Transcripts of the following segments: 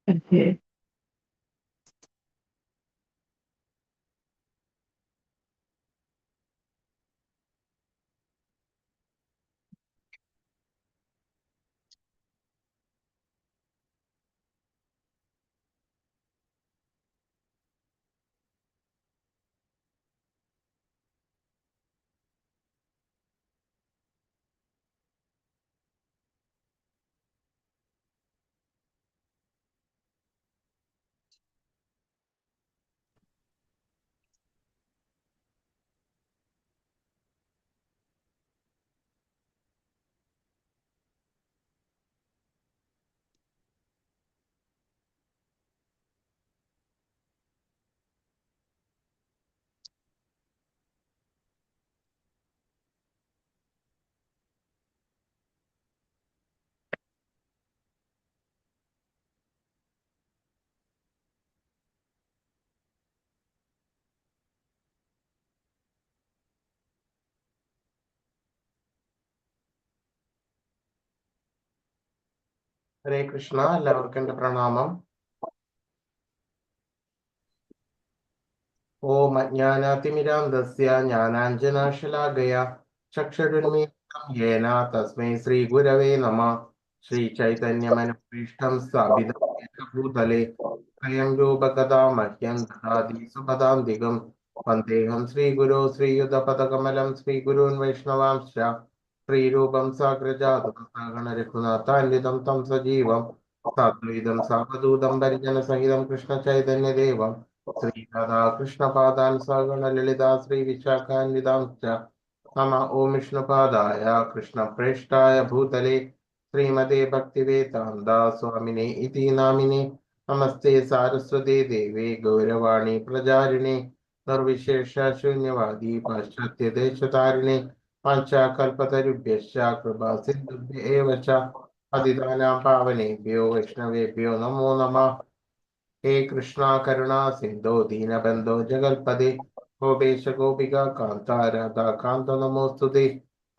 Okay. ഹരേ കൃഷ്ണ. എല്ലാവർക്കും എന്റെ പ്രണാമം. ഓം അജ്ഞാനാതിമിരാന്ധസ്യ ജ്ഞാനാഞ്ജനാശലാകയ ചക്ഷുരുന്മീലിതം യേന തസ്മൈ ശ്രീ ഗുരവേ നമഃ. ശ്രീ ചൈതന്യമനുപൃഷ്ടം സ്ഥാപിതം യേന ഭൂതലേ സ്വയം രൂപകഥാ മഹ്യം ദദാതി സുപദാന്തികം. വന്ദേഹം ശ്രീഗുരോ ശ്രീയുതപദകമലം ശ്രീഗുരൂൻ വൈഷ്ണവാംശ്ച ശ്രീരൂപം സാഗ്രജാതം സഗണ രഘുനാഥാന്വിതം തം സജീവം സാദ്വൈതം സാവധൂതം പരിജനസഹിതം കൃഷ്ണ ചൈതന്യദേവം ശ്രീരാധാകൃഷ്ണപാദാൻ സഗണ ലളിതാ ശ്രീ വിശാഖാന്വിതാംശ്ച നമ. ഓം വിഷ്ണുപാദായ കൃഷ്ണപ്രേഷ്ഠായ ഭൂതലേ ശ്രീമതേ ഭക്തിവേദാന്ത സ്വാമിനേ ഇതി നാമിനേ. നമസ്തേ സാരസ്വതേ ദേവേ ഗൗരവാണി പ്രചാരിണേ നിർവിശേഷ ശൂന്യവാദി പാശ്ചാത്യദേശതാരിണേ വാഞ്ചാകൽപതരുഭ്യശ്ച കൃപാ സിന്ധുഭ്യ ഏവ ച പതിതാനാം പാവനേഭ്യോ വൈഷ്ണവേഭ്യോ നമോ നമഃ. हे कृष्णा करुणा सिंधो दीनबंधो जगत्पते गोपेश गोपिका कांता राधा कांत नमोस्तुते.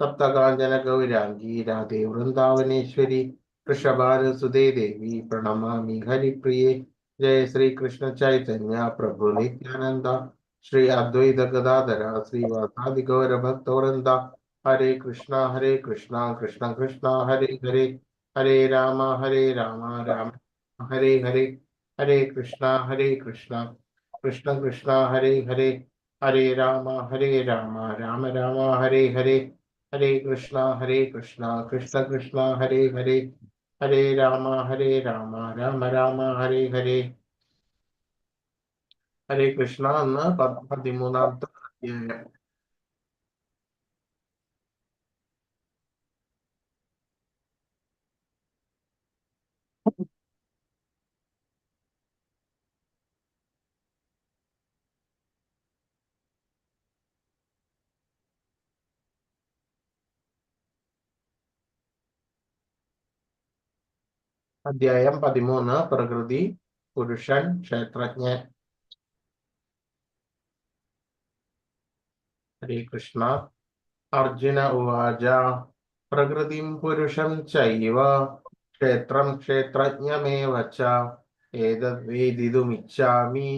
तप्त कांचन गौरांगी राधे वृंदावनेश्वरी वृषभानुसुते देवी प्रणमामि हरिप्रिये. जय श्री कृष्ण चैतन्य प्रभु नित्यानंद श्री अद्वैत गदाधर श्रीवासादि गौर भक्तवृंदा. हरे कृष्णा कृष्ण कृष्णा हरे हरे हरे राम राम हरे हरे. हरे कृष्णा कृष्ण कृष्ण हरे राम राम राम हरे हरे. हरे कृष्णा कृष्ण कृष्ण हरे राम राम हरे हरे. हरे कृष्ണ. എന്ന് 13-ാമത്തെ അധ്യായം. അധ്യായം 13. പ്രകൃതി, പുരുഷൻ, ക്ഷേത്രജ്ഞൻ. ഹരേ കൃഷ്ണ. അർജുന ഉവാച പ്രകൃതിം പുരുഷം ചൈവ ക്ഷേത്രം ക്ഷേത്രജ്ഞമേവ ച ഏതദ്വേദിതുമിച്ഛാമി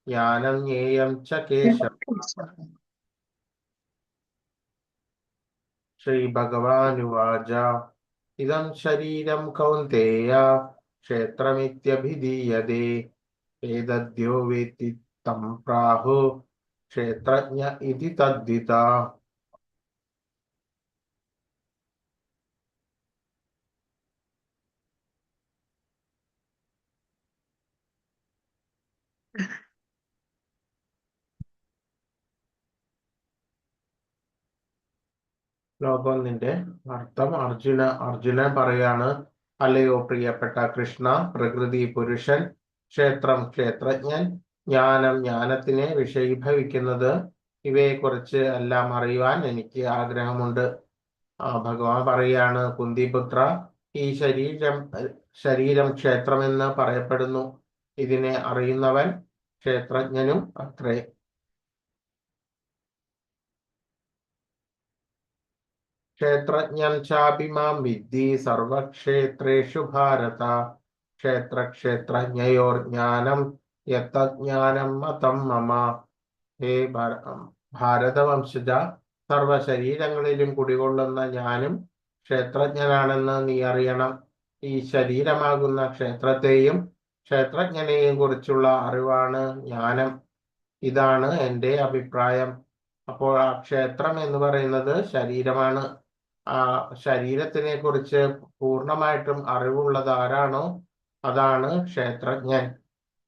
ജ്ഞാനം ജ്ഞേയം ച കേശവ. ശ്രീഭഗവാനുവാച ഇദം ശരീരം കൗന്തേയ ക്ഷേത്രമിത്യഭിധീയതേ ഏതദ്യോ വേത്തി തം പ്രാഹു ക്ഷേത്രജ്ഞ ഇതി തദ്വിത. ശ്ലോകം 1 അർത്ഥം. അർജുനൻ പറയാണ്, അല്ലയോ പ്രിയപ്പെട്ട കൃഷ്ണ, പ്രകൃതി പുരുഷൻ, ക്ഷേത്രം ക്ഷേത്രജ്ഞൻ, ജ്ഞാനം ജ്ഞാനത്തിനെ വിഷയീഭവിക്കുന്നത്, ഇവയെക്കുറിച്ച് എല്ലാം അറിയുവാൻ എനിക്ക് ആഗ്രഹമുണ്ട്. ഭഗവാൻ പറയാണ്, കുന്തിപുത്ര, ഈ ശരീരം ക്ഷേത്രമെന്ന് പറയപ്പെടുന്നു. ഇതിനെ അറിയുന്നവൻ ക്ഷേത്രജ്ഞനും അത്രേ. ക്ഷേത്രജ്ഞം ചാപി മാം വിദ്ധി സർവക്ഷേത്രേഷു ഭാരത ക്ഷേത്രജ്ഞയോർജ്ഞാനം യത്തജ്ഞാനം മതം മമ. ഹേ ഭാരതവംശജ, സർവശരീരങ്ങളിലും കുടികൊള്ളുന്ന ഞാനും ക്ഷേത്രജ്ഞനാണെന്ന് നീ അറിയണം. ഈ ശരീരമാകുന്ന ക്ഷേത്രത്തെയും ക്ഷേത്രജ്ഞനെയും കുറിച്ചുള്ള അറിവാണ് ജ്ഞാനം. ഇതാണ് എൻ്റെ അഭിപ്രായം. അപ്പോൾ ആ ക്ഷേത്രം എന്ന് പറയുന്നത് ശരീരമാണ്. ആ ശരീരത്തിനെ കുറിച്ച് പൂർണ്ണമായിട്ടും അറിവുള്ളത് ആരാണോ അതാണ് ക്ഷേത്രജ്ഞൻ.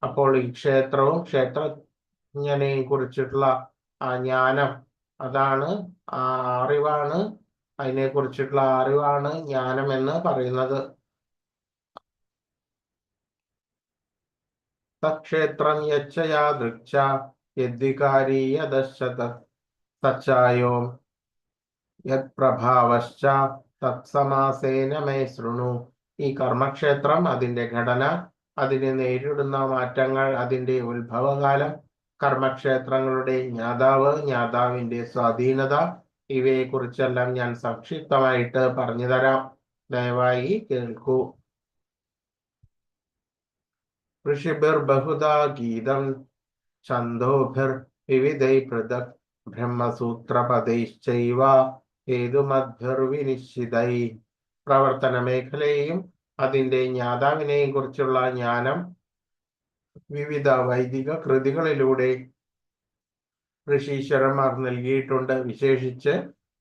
അപ്പോൾ ഈ ക്ഷേത്രവും ക്ഷേത്രജ്ഞനെയും കുറിച്ചിട്ടുള്ള ആ ജ്ഞാനം, അതാണ് ആ അറിവാണ്, അതിനെ കുറിച്ചിട്ടുള്ള അറിവാണ് ജ്ഞാനം എന്ന് പറയുന്നത്. തക്ഷേത്രം യച്ഛയാ ദൃക്ഷ യദ്വികാരി യദശത സച്ചായോ യത്പ്രഭാവശ്ച തത്സമാസേന മേ ശൃണു. ഈ കർമ്മക്ഷേത്രം, അതിന്റെ ഘടന, അതിനെ നേരിടുന്ന മാറ്റങ്ങൾ, അതിന്റെ ഉത്ഭവകാലം, കർമ്മക്ഷേത്രങ്ങളുടെ ജ്ഞാതാവ്, ജ്ഞാതാവിന്റെ സ്വാധീനത, ഇവയെക്കുറിച്ചെല്ലാം ഞാൻ സംക്ഷിപ്തമായിട്ട് പറഞ്ഞു തരാം. ദയവായി കേൾക്കൂ. ഋഷിഭിർ ബഹുധാ ഗീതം ഛന്ദോഭിർ വിവിധൈ പൃഥക് ബ്രഹ്മസൂത്രപദൈശ്ചൈവ ഹേതുമദ്ഭിർവിനിശ്ചിതൈ. പ്രവർത്തന മേഖലയെയും അതിന്റെ ജ്ഞാതാവിനെയും കുറിച്ചുള്ള ജ്ഞാനം വിവിധ വൈദിക കൃതികളിലൂടെ ഋഷീശ്വരന്മാർ നൽകിയിട്ടുണ്ട്. വിശേഷിച്ച്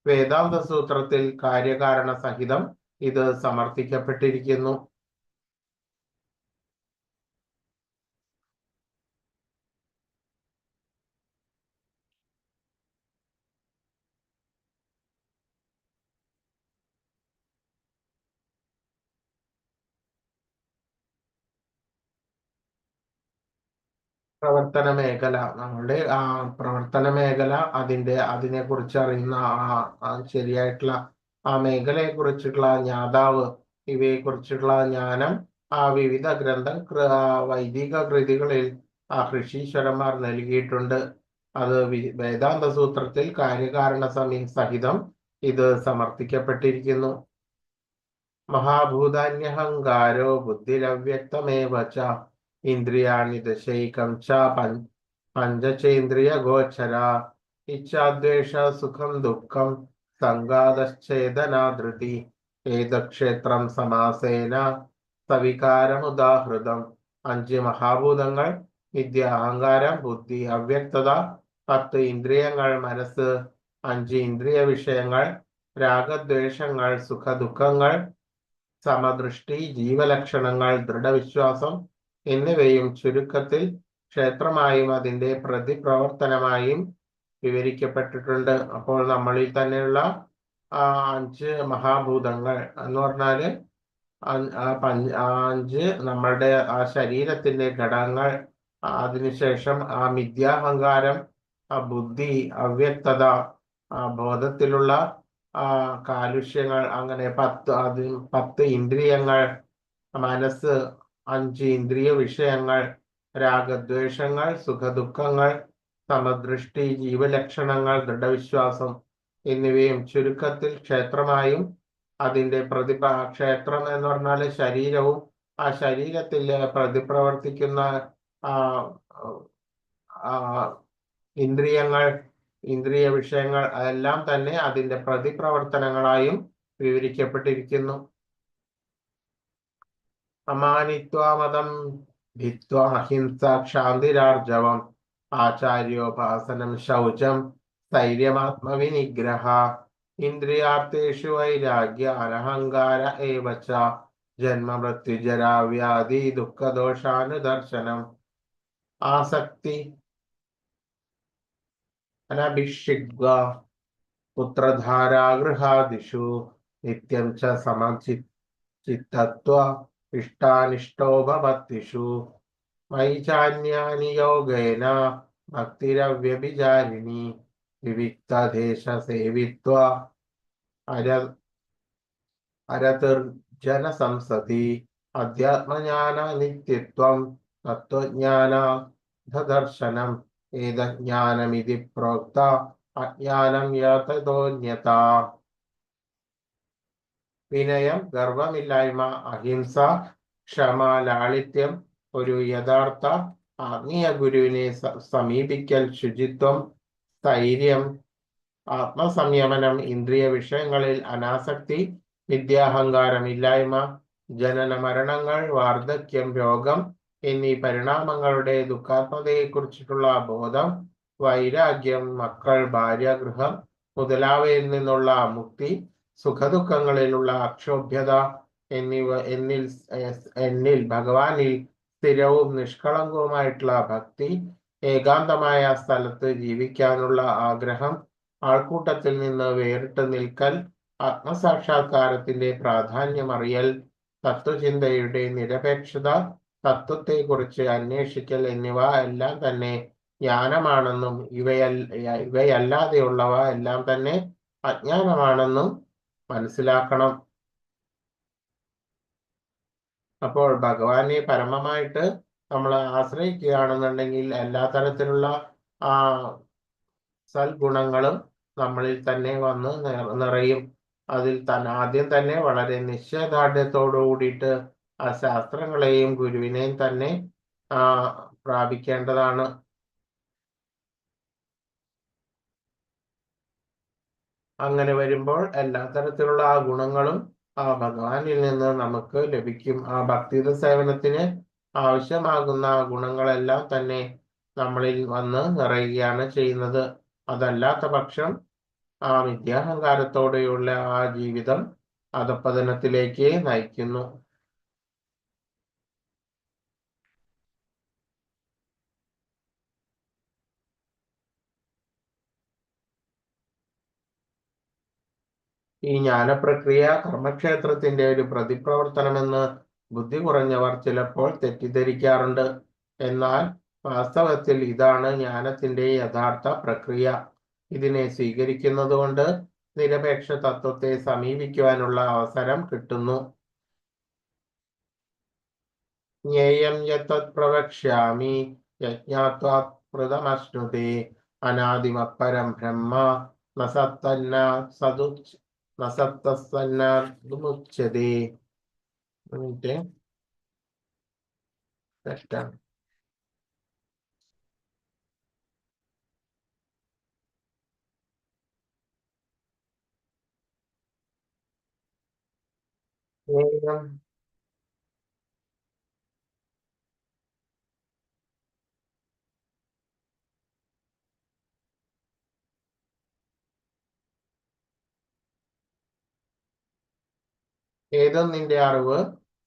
വേദാന്ത സൂത്രത്തിൽ കാര്യകാരണ സഹിതം ഇത് സമർത്ഥിക്കപ്പെട്ടിരിക്കുന്നു. പ്രവർത്തന മേഖല, നമ്മളുടെ പ്രവർത്തന മേഖല, അതിനെ കുറിച്ച് അറിയുന്ന ശരിയായിട്ടുള്ള ആ മേഖലയെ കുറിച്ചിട്ടുള്ള ജ്ഞാതാവ്, ഇവയെ കുറിച്ചിട്ടുള്ള ജ്ഞാനം ആ വിവിധ വൈദിക കൃതികളിൽ ഋഷീശ്വരന്മാർ നൽകിയിട്ടുണ്ട്. അത് വേദാന്ത സൂത്രത്തിൽ കാര്യകാരണ സഹിതം ഇത് സമർത്ഥിക്കപ്പെട്ടിരിക്കുന്നു. മഹാഭൂതാന്യഹങ്കാരോ ബുദ്ധിരവ്യക്തമേവ ച ഇന്ദ്രിയാണി ദശൈകം ച പഞ്ചചേന്ദ്രിയ ഗോചര ഇച്ഛാദ്വേഷ സുഖം ദുഃഖം സംഘാതശ്ചേതനാധൃതി ഏതക്ഷേത്രം സമാസേന സവികാരമുദാഹൃതം. 5 മഹാഭൂതങ്ങൾ, വിദ്യ, അഹങ്കാരം, ബുദ്ധി, അവ്യക്തത, 10 ഇന്ദ്രിയങ്ങൾ, മനസ്സ്, 5 ഇന്ദ്രിയ വിഷയങ്ങൾ, രാഗദ്വേഷങ്ങൾ, സുഖദുഃഖങ്ങൾ, സമദൃഷ്ടി, ജീവലക്ഷണങ്ങൾ, ദൃഢവിശ്വാസം എന്നിവയും ചുരുക്കത്തിൽ ക്ഷേത്രമായും അതിന്റെ പ്രതിപ്രവർത്തനമായും വിവരിക്കപ്പെട്ടിട്ടുണ്ട്. അപ്പോൾ നമ്മളിൽ തന്നെയുള്ള 5 മഹാഭൂതങ്ങൾ എന്ന് പറഞ്ഞാല് 5 നമ്മളുടെ ആ ശരീരത്തിന്റെ ഘടകങ്ങൾ, അതിനുശേഷം മിഥ്യാഹങ്കാരം, ബുദ്ധി, അവ്യക്തത, ബോധത്തിലുള്ള കാലുഷ്യങ്ങൾ, അങ്ങനെ 10 ഇന്ദ്രിയങ്ങൾ, മനസ്സ്, 5 ഇന്ദ്രിയ വിഷയങ്ങൾ, രാഗദ്വേഷങ്ങൾ, സുഖദുഃഖങ്ങൾ, സമദൃഷ്ടി, ജീവലക്ഷണങ്ങൾ, ദൃഢവിശ്വാസം എന്നിവയും ചുരുക്കത്തിൽ ക്ഷേത്രമായും അതിന്റെ ക്ഷേത്രം എന്ന് പറഞ്ഞാൽ ശരീരവും ആ ശരീരത്തിൽ പ്രതിപ്രവർത്തിക്കുന്ന ഇന്ദ്രിയങ്ങൾ, ഇന്ദ്രിയ വിഷയങ്ങൾ, അതെല്ലാം തന്നെ അതിന്റെ പ്രതിപ്രവർത്തനങ്ങളായും വിവരിക്കപ്പെട്ടിരിക്കുന്നു. അമാനിത്വാമതം ഭിത്വാ അഹിംസ ക്ഷാന്തിരാർജവം ആചാര്യോപാസനം ശൗചം സ്ഥൈര്യമാത്മവിനിഗ്രഹ ഇന്ദ്രിയാർത്ഥേഷു വൈരാഗ്യ അനഹങ്കാര ഏവച ജന്മമൃത്യുജരാ വ്യാധി ദുഃഖദോഷാനുദർശനം ആസക്തി അനഭിഷിഗ്വ പുത്രധാരാഗൃഹാദിഷു നിത്യം ച സമചിത്തത്വ ഇഷ്ടാനിഷ്ടോപപത്തിഷു വൈചാന്യാനി യോഗേന ഭക്തിരവ്യഭിചാരിണി വിവിക്തദേശ സേവിത്വ അരതിർജന സംസതി അധ്യാത്മജ്ഞാന നിത്യത്വം തത്വജ്ഞാനാധദർശനം ഏതജ്ഞാനമിതി പ്രോക്ത അജ്ഞാനം യതതോന്യത. വിനയം, ഗർവമില്ലായ്മ, അഹിംസ, ക്ഷമ, ലാളിത്യം, ഒരു യഥാർത്ഥ ആത്മീയ ഗുരുവിനെ സമീപിക്കൽ, ശുചിത്വം, സ്ഥൈര്യം, ആത്മസംയമനം, ഇന്ദ്രിയ വിഷയങ്ങളിൽ അനാസക്തി, വിദ്യാഹങ്കാരമില്ലായ്മ, ജനന മരണങ്ങൾ, വാർദ്ധക്യം, രോഗം എന്നീ പരിണാമങ്ങളുടെ ദുഃഖാത്മതയെക്കുറിച്ചിട്ടുള്ള ബോധം, വൈരാഗ്യം, മക്കൾ, ഭാര്യ, ഗൃഹം മുതലായവയിൽ നിന്നുള്ള മുക്തി, സുഖദുഃഖങ്ങളിലുള്ള അക്ഷോഭ്യത എന്നിൽ ഭഗവാനിൽ സ്ഥിരവും നിഷ്കളങ്കവുമായിട്ടുള്ള ഭക്തി, ഏകാന്തമായ സ്ഥലത്ത് ജീവിക്കാനുള്ള ആഗ്രഹം, ആൾക്കൂട്ടത്തിൽ നിന്ന് വേറിട്ട് നിൽക്കൽ, ആത്മസാക്ഷാത്കാരത്തിന്റെ പ്രാധാന്യമറിയൽ, തത്വചിന്തയുടെ നിരപേക്ഷത, തത്വത്തെക്കുറിച്ച് അന്വേഷിക്കൽ എന്നിവ എല്ലാം തന്നെ ജ്ഞാനമാണെന്നും ഇവയല്ലാതെയുള്ളവ എല്ലാം തന്നെ അജ്ഞാനമാണെന്നും മനസ്സിലാക്കണം. അപ്പോൾ ഭഗവാനെ പരമമായിട്ട് നമ്മൾ ആശ്രയിക്കുകയാണെന്നുണ്ടെങ്കിൽ എല്ലാ തരത്തിലുള്ള സൽഗുണങ്ങളും നമ്മളിൽ തന്നെ വന്ന് നിറയും. അതിൽ ആദ്യം തന്നെ വളരെ നിശ്ചയദാർഢ്യത്തോടു കൂടിയിട്ട് ആ ശാസ്ത്രങ്ങളെയും ഗുരുവിനെയും തന്നെ പ്രാപിക്കേണ്ടതാണ്. അങ്ങനെ വരുമ്പോൾ എല്ലാ തരത്തിലുള്ള ആ ഗുണങ്ങളും ആ ഭഗവാനിൽ നിന്ന് നമുക്ക് ലഭിക്കും. ആ ഭക്തിയുടെ സേവനത്തിന് ആവശ്യമാകുന്ന ഗുണങ്ങളെല്ലാം തന്നെ നമ്മളിൽ വന്ന് നിറയുകയാണ് ചെയ്യുന്നത്. അതല്ലാത്ത പക്ഷം ആ വിദ്യാഹങ്കാരത്തോടെയുള്ള ആ ജീവിതം അധപ്പതനത്തിലേക്ക് നയിക്കുന്നു. ഈ ജ്ഞാനപ്രക്രിയ കർമ്മക്ഷേത്രത്തിന്റെ ഒരു പ്രതിപ്രവർത്തനമെന്ന് ബുദ്ധി കുറഞ്ഞവർ ചിലപ്പോൾ തെറ്റിദ്ധരിക്കാറുണ്ട്. എന്നാൽ വാസ്തവത്തിൽ ഇതാണ് ജ്ഞാനത്തിന്റെ യഥാർത്ഥ പ്രക്രിയ. ഇതിനെ സ്വീകരിക്കുന്നത് കൊണ്ട് നിരപേക്ഷ തത്വത്തെ സമീപിക്കുവാനുള്ള അവസരം കിട്ടുന്നു. ജ്ഞേയം യത്തത് പ്രവക്ഷ്യാമി യജ്ഞാത്വാത്മൃതമശ്നുതേ അനാദിമപരം ബ്രഹ്മ നസത്തസ്സന്നാർമുച്യതേ. തെറ്റാണ്. ഏതൊന്നിന്റെ അറിവ്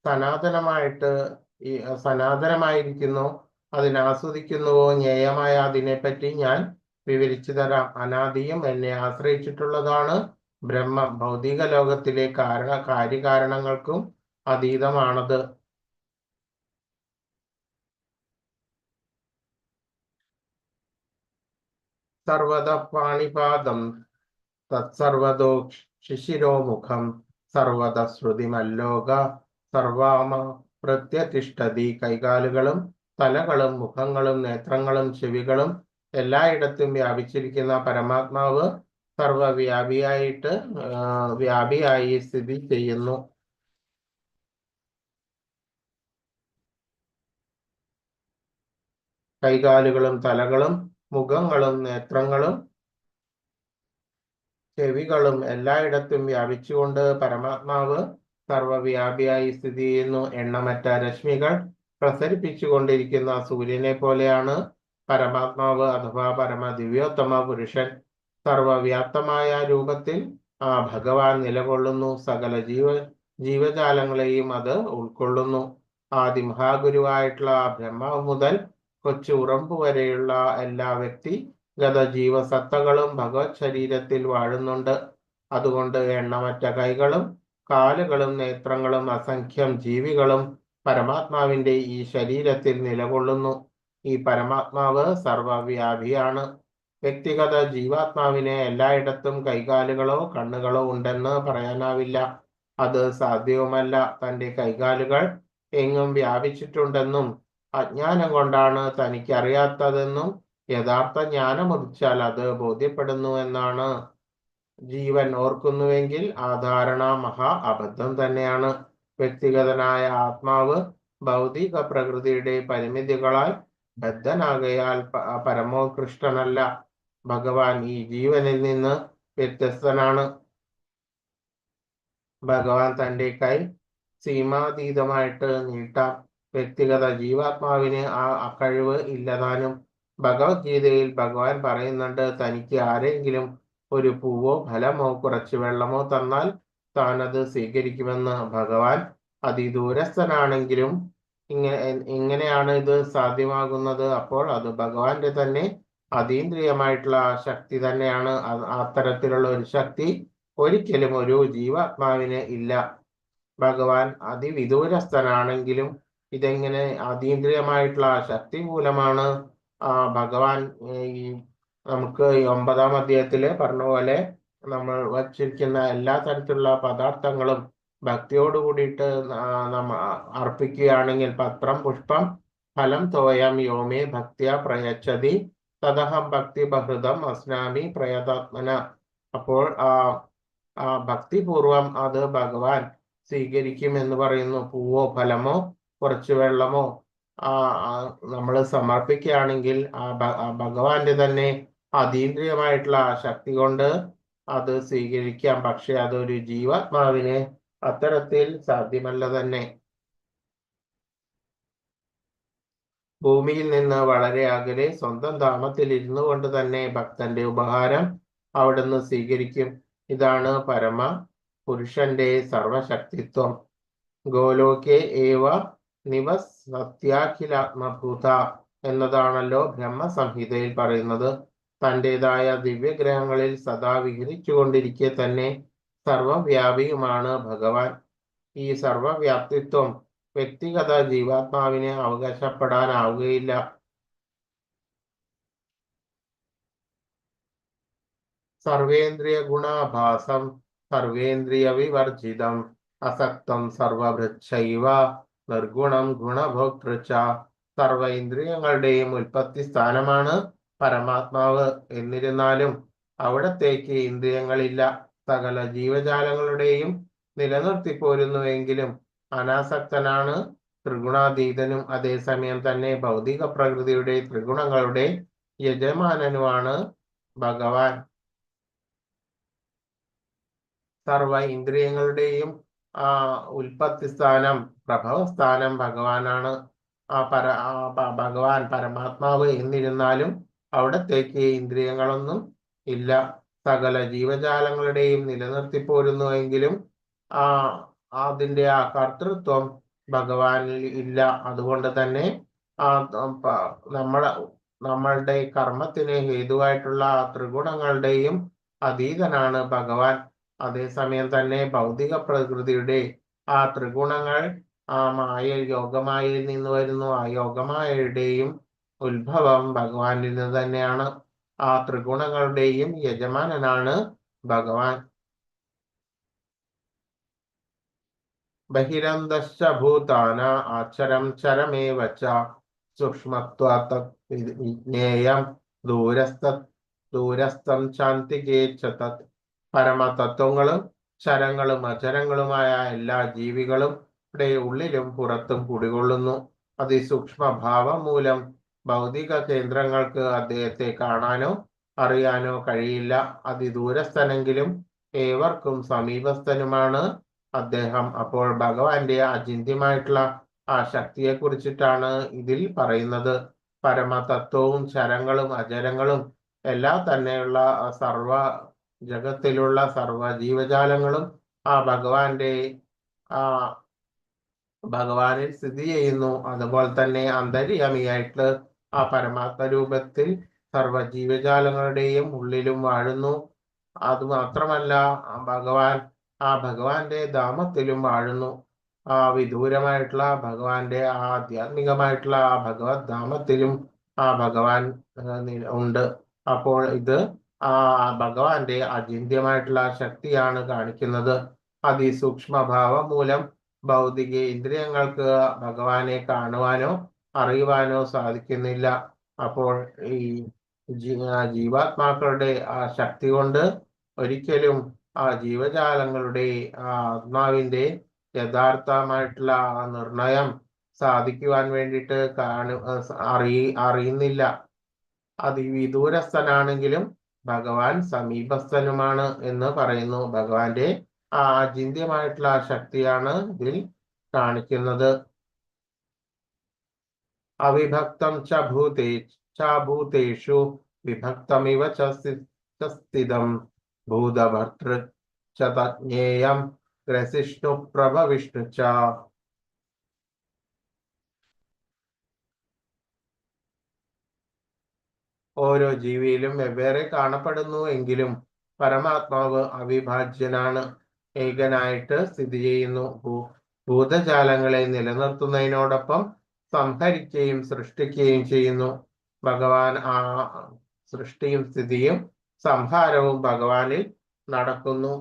സനാതനമായിരിക്കുന്നു, അതിനാസ്വദിക്കുന്നുവോ ജ്ഞേയമായ അതിനെപ്പറ്റി ഞാൻ വിവരിച്ചു തരാം. അനാദിയും എന്നെ ആശ്രയിച്ചിട്ടുള്ളതാണ് ബ്രഹ്മം. ഭൗതിക ലോകത്തിലെ കാര്യകാരണങ്ങൾക്കും അതീതമാണത്. സർവത പാണിപാദം തത്സർവതോ ശിശിരോമുഖം സർവത ശ്രുതിമല്ലോക സർവാമ പ്രത്യതിഷ്ഠതി. കൈകാലുകളും തലകളും മുഖങ്ങളും നേത്രങ്ങളും ചെവികളും എല്ലായിടത്തും വ്യാപിച്ചിരിക്കുന്ന പരമാത്മാവ് വ്യാപിയായി സ്ഥിതി ചെയ്യുന്നു. കൈകാലുകളും തലകളും മുഖങ്ങളും നേത്രങ്ങളും ചെവികളും എല്ലായിടത്തും വ്യാപിച്ചുകൊണ്ട് പരമാത്മാവ് സർവവ്യാപിയായി സ്ഥിതി ചെയ്യുന്നു. എണ്ണമറ്റ രശ്മികൾ പ്രസരിപ്പിച്ചുകൊണ്ടിരിക്കുന്ന സൂര്യനെ പോലെയാണ് പരമാത്മാവ് അഥവാ പരമദിവ്യോത്തമ പുരുഷൻ. സർവവ്യാപ്തമായ രൂപത്തിൽ ആ ഭഗവാൻ നിലകൊള്ളുന്നു. സകല ജീവജാലങ്ങളെയും അത് ഉൾക്കൊള്ളുന്നു. ആദി മഹാഗുരുവായിട്ടുള്ള ബ്രഹ്മാവ് മുതൽ കൊച്ചു ഉറമ്പ് വരെയുള്ള എല്ലാ വ്യക്തിഗത ജീവസത്തകളും ഭഗവത് ശരീരത്തിൽ വാഴുന്നുണ്ട്. അതുകൊണ്ട് എണ്ണമറ്റ കൈകളും കാലുകളും നേത്രങ്ങളും അസംഖ്യം ജീവികളും പരമാത്മാവിന്റെ ഈ ശരീരത്തിൽ നിലകൊള്ളുന്നു. ഈ പരമാത്മാവ് സർവവ്യാപിയാണ്. വ്യക്തിഗത ജീവാത്മാവിന് എല്ലായിടത്തും കൈകാലുകളോ കണ്ണുകളോ ഉണ്ടെന്ന് പറയാനാവില്ല. അത് സാധ്യവുമല്ല. തന്റെ കൈകാലുകൾ എങ്ങും വ്യാപിച്ചിട്ടുണ്ടെന്നും അജ്ഞാനം കൊണ്ടാണ് തനിക്ക് അറിയാത്തതെന്നും യഥാർത്ഥ ജ്ഞാനം ഉദിച്ചാൽ അത് ബോധ്യപ്പെടുന്നുവെന്നാണ് ജീവൻ ഓർക്കുന്നുവെങ്കിൽ ആ ധാരണ മഹാ അബദ്ധം തന്നെയാണ്. വ്യക്തിഗതനായ ആത്മാവ് ഭൗതിക പ്രകൃതിയുടെ പരിമിതികളാൽ ബദ്ധനാകയാൽ പരമോത്കൃഷ്ടനല്ല. ഭഗവാൻ ഈ ജീവനിൽ നിന്ന് വ്യത്യസ്തനാണ്. ഭഗവാൻ തന്റെ കൈ സീമാതീതമായിട്ട് നീട്ടാം. വ്യക്തിഗത ജീവാത്മാവിന് ആ കഴിവ് ഇല്ലതാനും. ഭഗവത്ഗീതയിൽ ഭഗവാൻ പറയുന്നുണ്ട്, തനിക്ക് ആരെങ്കിലും ഒരു പൂവോ ഫലമോ കുറച്ച് വെള്ളമോ തന്നാൽ താനത് സ്വീകരിക്കുമെന്ന്. ഭഗവാൻ അതിദൂരസ്ഥനാണെങ്കിലും ഇങ്ങനെയാണ് ഇത് സാധ്യമാകുന്നത്. അപ്പോൾ അത് ഭഗവാന്റെ തന്നെ അതീന്ദ്രിയമായിട്ടുള്ള ശക്തി തന്നെയാണ്. അത്തരത്തിലുള്ള ഒരു ശക്തി ഒരിക്കലും ഒരു ജീവാത്മാവിന് ഇല്ല. ഭഗവാൻ അതിവിദൂരസ്ഥനാണെങ്കിലും ഇതെങ്ങനെ അതീന്ദ്രിയമായിട്ടുള്ള ശക്തി മൂലമാണ് ഭഗവാൻ ഈ നമുക്ക് ഈ 9-ാം അധ്യായത്തില് പറഞ്ഞ പോലെ നമ്മൾ വച്ചിരിക്കുന്ന എല്ലാ തരത്തിലുള്ള പദാർത്ഥങ്ങളും ഭക്തിയോട് കൂടിയിട്ട് നമ്മ അർപ്പിക്കുകയാണെങ്കിൽ, പത്രം പുഷ്പം ഫലം തോയം യോമേ ഭക്തിയ പ്രയച്ഛതി തദഹം ഭക്തി ബഹൃതം അസ്നാമി പ്രയതാത്മന. അപ്പോൾ ഭക്തിപൂർവം അത് ഭഗവാൻ സ്വീകരിക്കും എന്ന് പറയുന്നു. പൂവോ ഫലമോ കുറച്ച് വെള്ളമോ നമ്മൾ സമർപ്പിക്കുകയാണെങ്കിൽ ഭഗവാന്റെ തന്നെ അതീന്ദ്രിയമായിട്ടുള്ള ശക്തി കൊണ്ട് അത് സ്വീകരിക്കാം. പക്ഷെ അതൊരു ജീവാത്മാവിന് അത്തരത്തിൽ സാധ്യമല്ല തന്നെ. ഭൂമിയിൽ നിന്ന് വളരെ അകലെ സ്വന്തം ധാമത്തിൽ ഇരുന്നു കൊണ്ട് തന്നെ ഭക്തന്റെ ഉപഹാരം അവിടുന്ന് സ്വീകരിക്കും. ഇതാണ് പരമ പുരുഷന്റെ സർവശക്തിത്വം. ഗോലോകെ ഏവ നിവസത്യാഖിലാത്മഭൂത എന്നതാണല്ലോ ബ്രഹ്മസംഹിതയിൽ പറയുന്നത്. തന്റേതായ ദിവ്യഗ്രഹങ്ങളിൽ സദാ വിഹരിച്ചുകൊണ്ടിരിക്കെ തന്നെ സർവവ്യാപിയുമാണ് ഭഗവാൻ. ഈ സർവവ്യാപ്തിത്വം വ്യക്തിഗത ജീവാത്മാവിന് അവകാശപ്പെടാനാവുകയില്ല. സർവേന്ദ്രിയ ഗുണാഭാസം സർവേന്ദ്രിയ വിവർജിതം അസക്തം സർവഭൃച്ഛൈവ നിർഗുണം ഗുണഭോക്തൃച്ച. സർവ ഇന്ദ്രിയങ്ങളുടെയും ഉൽപ്പത്തി സ്ഥാനമാണ് പരമാത്മാവ്. എന്നിരുന്നാലും അവിടത്തേക്ക് ഇന്ദ്രിയങ്ങളില്ല. സകല ജീവജാലങ്ങളുടെയും നിലനിർത്തിപ്പോരുന്നുവെങ്കിലും അനാസക്തനാണ്, ത്രിഗുണാതീതനും അതേസമയം തന്നെ ഭൗതിക പ്രകൃതിയുടെ ത്രിഗുണങ്ങളുടെ യജമാനനുമാണ് ഭഗവാൻ. സർവ ഇന്ദ്രിയങ്ങളുടെയും ഉൽപ്പത്തി സ്ഥാനം, പ്രഭവസ്ഥാനം ഭഗവാനാണ്. ഭഗവാൻ പരമാത്മാവ്. എന്നിരുന്നാലും അവിടത്തേക്ക് ഇന്ദ്രിയങ്ങളൊന്നും ഇല്ല. സകല ജീവജാലങ്ങളുടെയും നിലനിർത്തിപ്പോരുന്നുവെങ്കിലും അതിന്റെ കർത്തൃത്വം ഭഗവാനിൽ ഇല്ല. അതുകൊണ്ട് തന്നെ നമ്മളുടെ കർമ്മത്തിന് ഹേതുവായിട്ടുള്ള ത്രിഗുണങ്ങളുടെയും അതീതനാണ് ഭഗവാൻ. അതേസമയം തന്നെ ഭൗതിക പ്രകൃതിയുടെ ത്രിഗുണങ്ങൾ യോഗമായയിൽ നിന്ന് വരുന്നു. യോഗമായയുടെയും ഉത്ഭവം ഭഗവാനിൽ നിന്ന് തന്നെയാണ്. ത്രിഗുണങ്ങളുടെയും യജമാനനാണ് ഭഗവാൻ. ബഹിരന്തശ്ച ഭൂതാന അക്ഷരം ചരമേവ ച സൂക്ഷ്മത്വാത് വിജ്ഞേയം ദൂരസ്ഥം ശാന്തികേ ച തത്. പരമതത്വങ്ങളും ചരങ്ങളും അചരങ്ങളുമായ എല്ലാ ജീവികളും ഉള്ളിലും പുറത്തും കുടികൊള്ളുന്നു. അതിസൂക്ഷ്മഭാവം മൂലം ഭൗതിക കേന്ദ്രങ്ങൾക്ക് അദ്ദേഹത്തെ കാണാനോ അറിയാനോ കഴിയില്ല. അതിദൂരസ്ഥനെങ്കിലും ഏവർക്കും സമീപസ്ഥനുമാണ് അദ്ദേഹം. അപ്പോൾ ഭഗവാന്റെ അചിന്ത്യമായിട്ടുള്ള ശക്തിയെ കുറിച്ചിട്ടാണ് ഇതിൽ പറയുന്നത്. പരമതത്വവും ചരങ്ങളും അചരങ്ങളും എല്ലാ തന്നെയുള്ള സർവ ജഗത്തിലുള്ള സർവ ജീവജാലങ്ങളും ഭഗവാനിൽ സ്ഥിതി ചെയ്യുന്നു. അതുപോലെ തന്നെ അന്തര്യാമിയായിട്ട് പരമാത്മ രൂപത്തിൽ സർവ ജീവജാലങ്ങളുടെയും ഉള്ളിലും വാഴുന്നു. അതുമാത്രമല്ല, ഭഗവാന്റെ ധാമത്തിലും വാഴുന്നു. വിദൂരമായിട്ടുള്ള ഭഗവാന്റെ ആധ്യാത്മികമായിട്ടുള്ള ഭഗവത് ധാമത്തിലും ഭഗവാൻ ഉണ്ട്. അപ്പോൾ ഇത് ഭഗവാന്റെ അചിന്ത്യമായിട്ടുള്ള ശക്തിയാണ് കാണിക്കുന്നത്. അതിസൂക്ഷ്മഭാവം മൂലം ഭൗതിക ഇന്ദ്രിയങ്ങൾക്ക് ഭഗവാനെ കാണുവാനോ അറിയുവാനോ സാധിക്കുന്നില്ല. അപ്പോൾ ഈ ജീവാത്മാക്കളുടെ ശക്തി കൊണ്ട് ഒരിക്കലും ജീവജാലങ്ങളുടെ ആത്മാവിന്റെ യഥാർത്ഥമായിട്ടുള്ള ആ നിർണയം സാധിക്കുവാൻ വേണ്ടിയിട്ട് അറിയുന്നില്ല. അതിവിദൂരസ്ഥനാണെങ്കിലും ഭഗവാൻ സമീപസ്ഥനുമാണ് എന്ന് പറയുന്നു. ഭഗവാന്റെ ആ അചിന്ത്യമായിട്ടുള്ള ശക്തിയാണ് ഇതിൽ കാണിക്കുന്നത്. അവിഭക്തം ഭൂതേഷു വിഭക്തമിവ സ്ഥിതം ഭൂതഭർതൃ ച തജ്ഞേയം ഗ്രസിഷ്ണു പ്രഭവിഷ്ണു ച. ഓരോ ജീവിയിലും വെവ്വേറെ കാണപ്പെടുന്നു എങ്കിലും പരമാത്മാവ് അവിഭാജ്യനാണ്, ഏകനായിട്ട് സ്ഥിതി ചെയ്യുന്നു. ഭൂതജാലങ്ങളെ നിലനിർത്തുന്നതിനോടൊപ്പം സംഹരിക്കുകയും സൃഷ്ടിക്കുകയും ചെയ്യുന്നു. ഭഗവാൻ ആ സൃഷ്ടിയും സ്ഥിതിയും സംഹാരവും ഭഗവാനിൽ നടക്കുന്നു.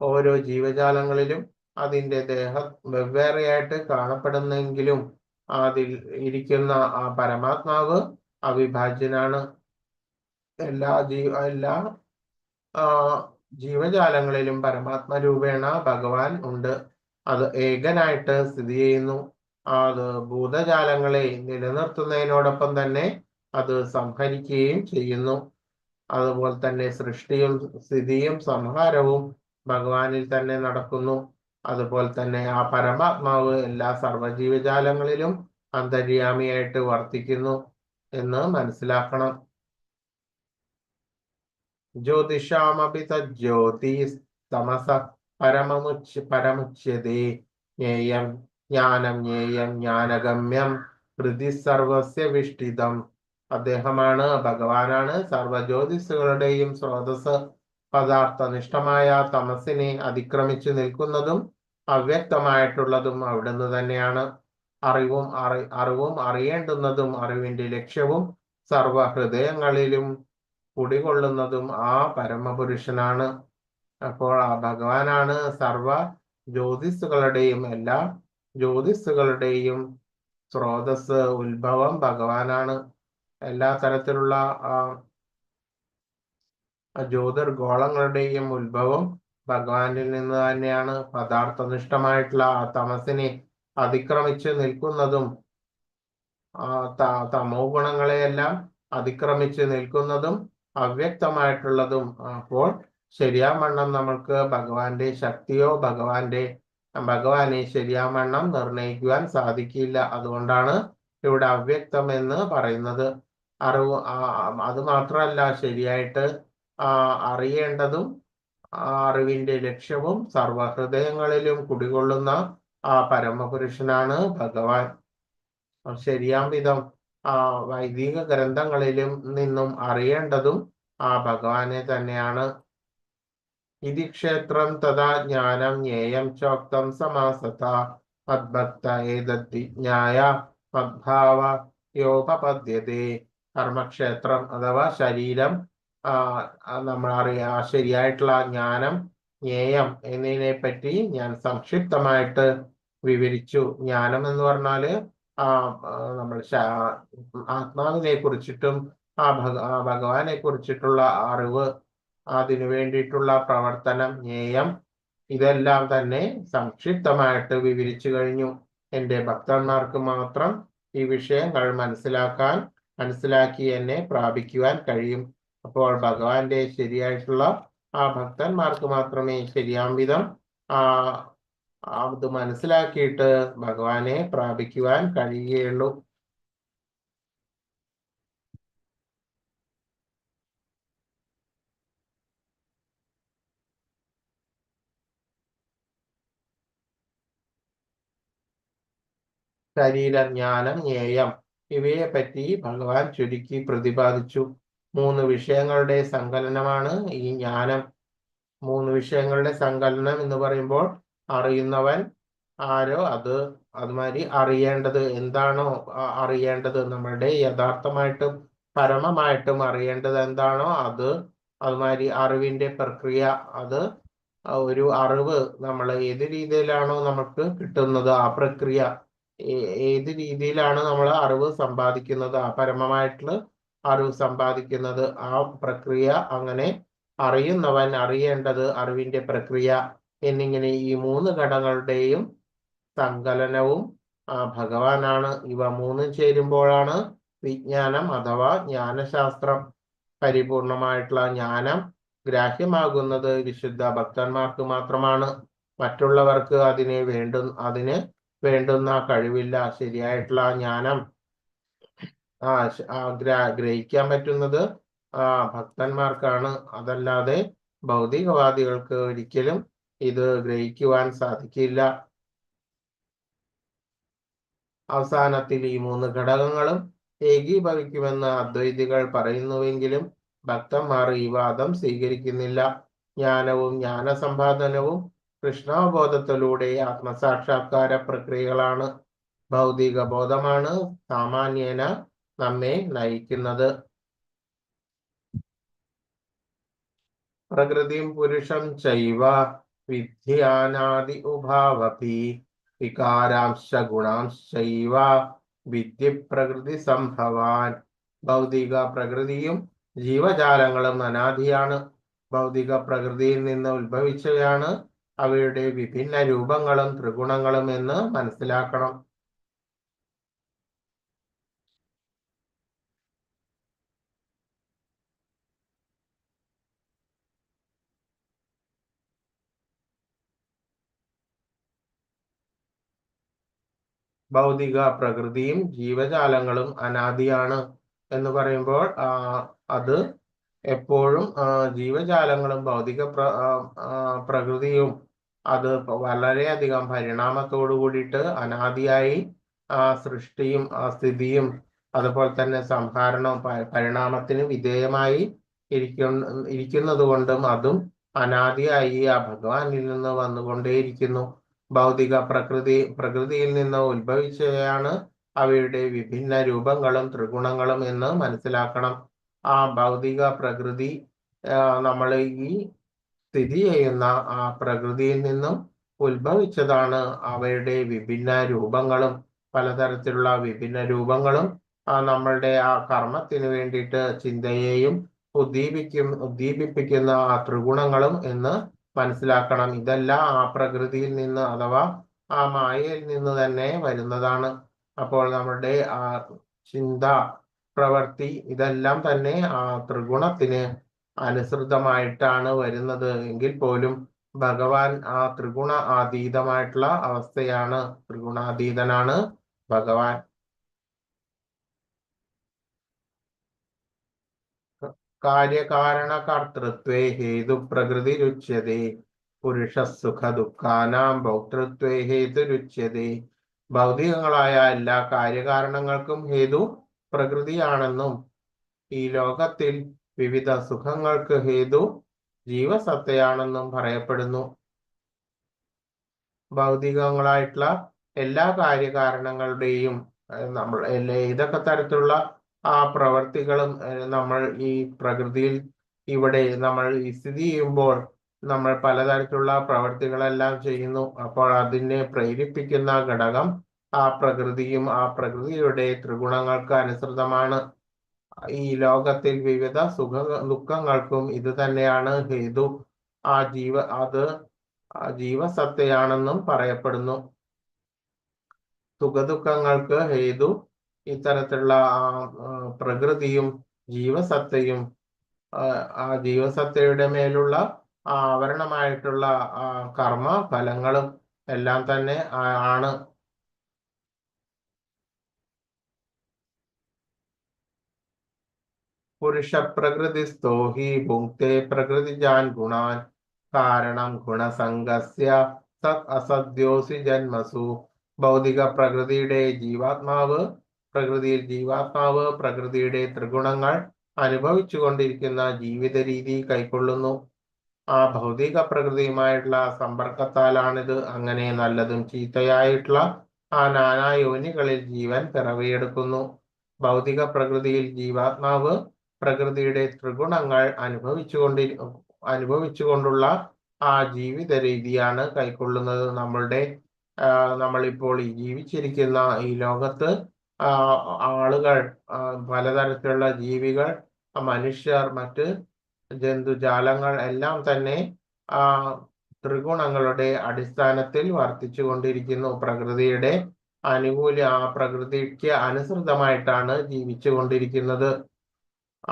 ഓരോ ജീവജാലങ്ങളിലും അതിൻ്റെ ദേഹം വെവ്വേറെയായിട്ട് കാണപ്പെടുന്നെങ്കിലും അതിൽ ഇരിക്കുന്ന ആ പരമാത്മാവ് അവിഭാജ്യനാണ്. എല്ലാ ജീവജാലങ്ങളിലും പരമാത്മരൂപേണ ഭഗവാൻ ഉണ്ട്. അത് ഏകനായിട്ട് സ്ഥിതി ചെയ്യുന്നു. അത് ഭൂതജാലങ്ങളെ നിലനിർത്തുന്നതിനോടൊപ്പം തന്നെ അത് സംഹരിക്കുകയും ചെയ്യുന്നു. അതുപോലെ തന്നെ സൃഷ്ടിയും സ്ഥിതിയും സംഹാരവും ഭഗവാനിൽ തന്നെ നടക്കുന്നു. അതുപോലെ തന്നെ ആ പരമാത്മാവ് എല്ലാ സർവജീവജാലങ്ങളിലും അന്തര്യാമിയായിട്ട് വർത്തിക്കുന്നു എന്ന് മനസ്സിലാക്കണം. ജ്യോതിഷാമപി തജ്ജ്യോതിസ്തമസ പരമുച്യതേ ജ്ഞേയം ജ്ഞാനം ജ്ഞേയം ജ്ഞാനഗമ്യം ഹൃദി സർവസ്യ വിഷ്ടിതം. അദ്ദേഹമാണ്, ഭഗവാനാണ് സർവജ്യോതിസുകളുടെയും സ്രോതസ്. പദാർത്ഥനിഷ്ഠമായ തമസിനെ അതിക്രമിച്ചു നിൽക്കുന്നതും അവ്യക്തമായിട്ടുള്ളതും അവിടുന്ന് തന്നെയാണ്. അറിവും അറിയേണ്ടുന്നതും അറിവിന്റെ ലക്ഷ്യവും സർവഹൃദയങ്ങളിലും കുടികൊള്ളുന്നതും ആ പരമപുരുഷനാണ്. അപ്പോൾ ആ ഭഗവാനാണ് സർവ ജ്യോതിസുകളുടെയും എല്ലാ ജ്യോതിസുകളുടെയും സ്രോതസ്, ഉത്ഭവം ഭഗവാനാണ്. എല്ലാ തരത്തിലുള്ള ജ്യോതിർഗോളങ്ങളുടെയും ഉത്ഭവം ഭഗവാനിൽ നിന്ന് തന്നെയാണ്. പദാർത്ഥനിഷ്ഠമായിട്ടുള്ള ആ തമസിനെ അതിക്രമിച്ച് നിൽക്കുന്നതും തമോ ഗുണങ്ങളെയെല്ലാം അതിക്രമിച്ച് നിൽക്കുന്നതും അവ്യക്തമായിട്ടുള്ളതും. അപ്പോൾ ശരിയാവണ്ണം നമ്മൾക്ക് ഭഗവാന്റെ ശക്തിയോ ഭഗവാനെ ശരിയാവണ്ണം നിർണയിക്കുവാൻ സാധിക്കില്ല. അതുകൊണ്ടാണ് ഇവിടെ അവ്യക്തം എന്ന് പറയുന്നത്. അത് മാത്രമല്ല, ശരിയായിട്ട് അറിയേണ്ടതും അറിവിന്റെ ലക്ഷ്യവും സർവഹൃദയങ്ങളിലും കുടികൊള്ളുന്ന ആ പരമപുരുഷനാണ് ഭഗവാൻ. ശരിയാം വിധം വൈദിക ഗ്രന്ഥങ്ങളിലും നിന്നും അറിയേണ്ടതും ആ ഭഗവാനെ തന്നെയാണ്. ഇതി ക്ഷേത്രം തഥാ ജ്ഞാനം ജ്ഞേയം ചോക്തം സമാസത മദ്ഭക്ത ഏതദ്വിജ്ഞായ മദ്ഭാവ യോപപദ്യതേ. കർമ്മക്ഷേത്രം അഥവാ ശരീരം, നമ്മൾ ശരിയായിട്ടുള്ള ജ്ഞാനം, ജ്ഞേയം എന്നതിനെ പറ്റി ഞാൻ സംക്ഷിപ്തമായിട്ട് വിവരിച്ചു. ജ്ഞാനം എന്ന് പറഞ്ഞാല് നമ്മൾ ആത്മാവിനെ കുറിച്ചിട്ടും ഭഗവാനെ കുറിച്ചിട്ടുള്ള അറിവ്, അതിനു വേണ്ടിയിട്ടുള്ള പ്രവർത്തനം, ജ്ഞേയം, ഇതെല്ലാം തന്നെ സംക്ഷിപ്തമായിട്ട് വിവരിച്ചു കഴിഞ്ഞു. എൻ്റെ ഭക്തന്മാർക്ക് മാത്രം ഈ വിഷയങ്ങൾ മനസ്സിലാക്കി എന്നെ പ്രാപിക്കുവാൻ കഴിയും. അപ്പോൾ ഭഗവാന്റെ ശരിയായിട്ടുള്ള ആ ഭക്തന്മാർക്ക് മാത്രമേ ശരിയാം വിധം അത് മനസ്സിലാക്കിയിട്ട് ഭഗവാനെ പ്രാപിക്കുവാൻ കഴിയുകയുള്ളൂ. ശരീരജ്ഞാനം, ജ്ഞേയം ഇവയെ പറ്റി ഭഗവാൻ ചുരുക്കി പ്രതിപാദിച്ചു. 3 വിഷയങ്ങളുടെ സങ്കലനമാണ് ഈ ജ്ഞാനം. 3 വിഷയങ്ങളുടെ സങ്കലനം എന്ന് പറയുമ്പോൾ അറിയുന്നവൻ ആരോ അതുമാതിരി അറിയേണ്ടത് എന്താണോ അറിയേണ്ടത്, നമ്മളുടെ യഥാർത്ഥമായിട്ടും പരമമായിട്ടും അറിയേണ്ടത് എന്താണോ അതുമാതിരി അറിവിന്റെ പ്രക്രിയ, അത് ഒരു അറിവ് നമ്മൾ ഏത് രീതിയിലാണോ നമുക്ക് കിട്ടുന്നത് ആ പ്രക്രിയ, ഏത് രീതിയിലാണ് നമ്മൾ അറിവ് സമ്പാദിക്കുന്നത്, ആ പരമമായിട്ടുള്ള അറിവ് സമ്പാദിക്കുന്നത്, ആ പ്രക്രിയ അങ്ങനെ അറിയുന്നവൻ, അറിയേണ്ടത്, അറിവിന്റെ പ്രക്രിയ എന്നിങ്ങനെ ഈ മൂന്ന് ഘടകങ്ങളുടെയും സങ്കലനവും ഭഗവാനാണ്. ഇവ മൂന്നും ചേരുമ്പോഴാണ് വിജ്ഞാനം അഥവാ ജ്ഞാനശാസ്ത്രം, പരിപൂർണമായിട്ടുള്ള ജ്ഞാനം ഗ്രാഹ്യമാകുന്നത് വിശുദ്ധ ഭക്തന്മാർക്ക് മാത്രമാണ്. മറ്റുള്ളവർക്ക് അതിന് വേണ്ടുന്ന കഴിവില്ല. ശരിയായിട്ടുള്ള ജ്ഞാനം ഗ്രഹിക്കാൻ പറ്റുന്നത് ഭക്തന്മാർക്കാണ്. അതല്ലാതെ ഭൗതികവാദികൾക്ക് ഒരിക്കലും ഇത് ഗ്രഹിക്കുവാൻ സാധിക്കില്ല. അവസാനത്തിൽ ഈ മൂന്ന് ഘടകങ്ങളും ഏകീഭവിക്കുമെന്ന് അദ്വൈതികൾ പറയുന്നുവെങ്കിലും ഭക്തന്മാർ ഈ വാദം സ്വീകരിക്കുന്നില്ല. ജ്ഞാനവും ജ്ഞാനസമ്പാദനവും കൃഷ്ണാവബോധത്തിലൂടെ ആത്മസാക്ഷാത്കാര പ്രക്രിയകളാണ്. ഭൗതിക ബോധമാണ് സാമാന്യേന നമ്മെ നയിക്കുന്നത്. പ്രകൃതിം പുരുഷം ചൈവ വിദ്യാനാദി ഉഭാവപി വികാരാംശ ഗുണാംശൈവ വിദ്യ പ്രകൃതി സംഭവാൻ. ഭൗതിക പ്രകൃതിയും ജീവജാലങ്ങളും അനാദിയാണ്. ഭൗതിക പ്രകൃതിയിൽ നിന്ന് ഉത്ഭവിച്ചവയാണ് അവയുടെ വിഭിന്ന രൂപങ്ങളും ത്രിഗുണങ്ങളും എന്ന് മനസ്സിലാക്കണം. ഭൗതിക പ്രകൃതിയും ജീവജാലങ്ങളും അനാദിയാണ് എന്ന് പറയുമ്പോൾ അത് എപ്പോഴും ജീവജാലങ്ങളും ഭൗതിക പ്രകൃതിയും അത് വളരെയധികം പരിണാമത്തോടു കൂടിയിട്ട് അനാദിയായി സൃഷ്ടിയും സ്ഥിതിയും അതുപോലെ തന്നെ സംഹാരണവും പരിണാമത്തിന് വിധേയമായി ഇരിക്കുന്നത് കൊണ്ടും അതും അനാദിയായി ആ ഭഗവാനിൽ നിന്ന് വന്നുകൊണ്ടേയിരിക്കുന്നു. ഭൗതിക പ്രകൃതിയിൽ നിന്ന് ഉത്ഭവിച്ചവയാണ് അവയുടെ വിഭിന്ന രൂപങ്ങളും ത്രിഗുണങ്ങളും എന്ന് മനസ്സിലാക്കണം. ആ ഭൗതിക പ്രകൃതി നമ്മൾ ഈ സ്ഥിതി ചെയ്യുന്ന ആ പ്രകൃതിയിൽ നിന്നും ഉത്ഭവിച്ചതാണ്. അവയുടെ വിഭിന്ന രൂപങ്ങളും, പലതരത്തിലുള്ള വിഭിന്ന രൂപങ്ങളും നമ്മളുടെ ആ കർമ്മത്തിന് വേണ്ടിയിട്ട് ചിന്തയെയും ഉദ്ദീപിപ്പിക്കുന്ന ആ ത്രിഗുണങ്ങളും എന്ന് മനസ്സിലാക്കണം. ഇതെല്ലാം ആ പ്രകൃതിയിൽ നിന്ന് അഥവാ ആ മായയിൽ നിന്ന് തന്നെ വരുന്നതാണ്. അപ്പോൾ നമ്മുടെ ആ ചിന്ത, പ്രവൃത്തി ഇതെല്ലാം തന്നെ ആ ത്രിഗുണത്തിന് അനുസൃതമായിട്ടാണ് വരുന്നത് എങ്കിൽ പോലും ഭഗവാൻ ആ ത്രിഗുണ അതീതമായിട്ടുള്ള അവസ്ഥയാണ്. ത്രിഗുണാതീതനാണ് ഭഗവാൻ. കാര്യകാരണ കർത്തൃത്വേ ഹേതു പ്രകൃതിരുച്യതേ പുരുഷ സുഖ ദുഃഖാനാം ഭോക്തൃത്വേ ഹേതുരുച്യതേ. ഭൗതികങ്ങളായ എല്ലാ കാര്യകാരണങ്ങൾക്കും ഹേതു പ്രകൃതിയാണെന്നും ഈ ലോകത്തിൽ വിവിധ സുഖങ്ങൾക്ക് ഹേതു ജീവസത്തയാണെന്നും പറയപ്പെടുന്നു. ഭൗതികങ്ങളായിട്ടുള്ള എല്ലാ കാര്യകാരണങ്ങളുടെയും നമ്മൾ ഏതൊക്കെ തരത്തിലുള്ള ആ പ്രവർത്തികളും നമ്മൾ ഈ പ്രകൃതിയിൽ ഇവിടെ നമ്മൾ സ്ഥിതി ചെയ്യുമ്പോൾ നമ്മൾ പലതരത്തിലുള്ള പ്രവർത്തികളെല്ലാം ചെയ്യുന്നു. അപ്പോൾ അതിനെ പ്രേരിപ്പിക്കുന്ന ഘടകം ആ പ്രകൃതിയും ആ പ്രകൃതിയുടെ ത്രിഗുണങ്ങൾക്ക് അനുസൃതമാണ്. ഈ ലോകത്തിൽ വിവിധ ദുഃഖങ്ങൾക്കും ഇത് തന്നെയാണ് ഹേതു. അത് ജീവസത്തയാണെന്നും പറയപ്പെടുന്നു. സുഖദുഃഖങ്ങൾക്ക് ഹേതു ഇത്തരത്തിലുള്ള പ്രകൃതിയും ജീവസത്തയും ആ ജീവസത്തയുടെ മേലുള്ള ആവരണമായിട്ടുള്ള കർമ്മ ഫലങ്ങളും എല്ലാം തന്നെ ആണ്. പുരുഷ പ്രകൃതിസ്ഥോ ഹി ഭുങ്ക്തേ പ്രകൃതിജാൻ ഗുണാൻ കാരണം ഗുണസംഗസ്യ സത് അസദ്യോസി ജന്മസു. ഭൗതിക പ്രകൃതിയിൽ ജീവാത്മാവ് പ്രകൃതിയുടെ ത്രിഗുണങ്ങൾ അനുഭവിച്ചു കൊണ്ടിരിക്കുന്ന ജീവിത രീതി കൈക്കൊള്ളുന്നു. ആ ഭൗതിക പ്രകൃതിയുമായിട്ടുള്ള സമ്പർക്കത്താലാണിത്. അങ്ങനെ നല്ലതും ചീത്തയായിട്ടുള്ള ആ നാനാ യോനികളിൽ ജീവൻ പിറവിയെടുക്കുന്നു. ഭൗതിക പ്രകൃതിയിൽ ജീവാത്മാവ് പ്രകൃതിയുടെ ത്രിഗുണങ്ങൾ അനുഭവിച്ചുകൊണ്ടുള്ള ആ ജീവിത രീതിയാണ് കൈക്കൊള്ളുന്നത്. നമ്മളുടെ നമ്മളിപ്പോൾ ജീവിച്ചിരിക്കുന്ന ഈ ലോകത്ത് ആളുകൾ, പലതരത്തിലുള്ള ജീവികൾ, മനുഷ്യർ, മറ്റ് ജന്തുജാലങ്ങൾ എല്ലാം തന്നെ ആ ത്രിഗുണങ്ങളുടെ അടിസ്ഥാനത്തിൽ വർത്തിച്ചു കൊണ്ടിരിക്കുന്നു. പ്രകൃതിക്ക് അനുസൃതമായിട്ടാണ് ജീവിച്ചു കൊണ്ടിരിക്കുന്നത്.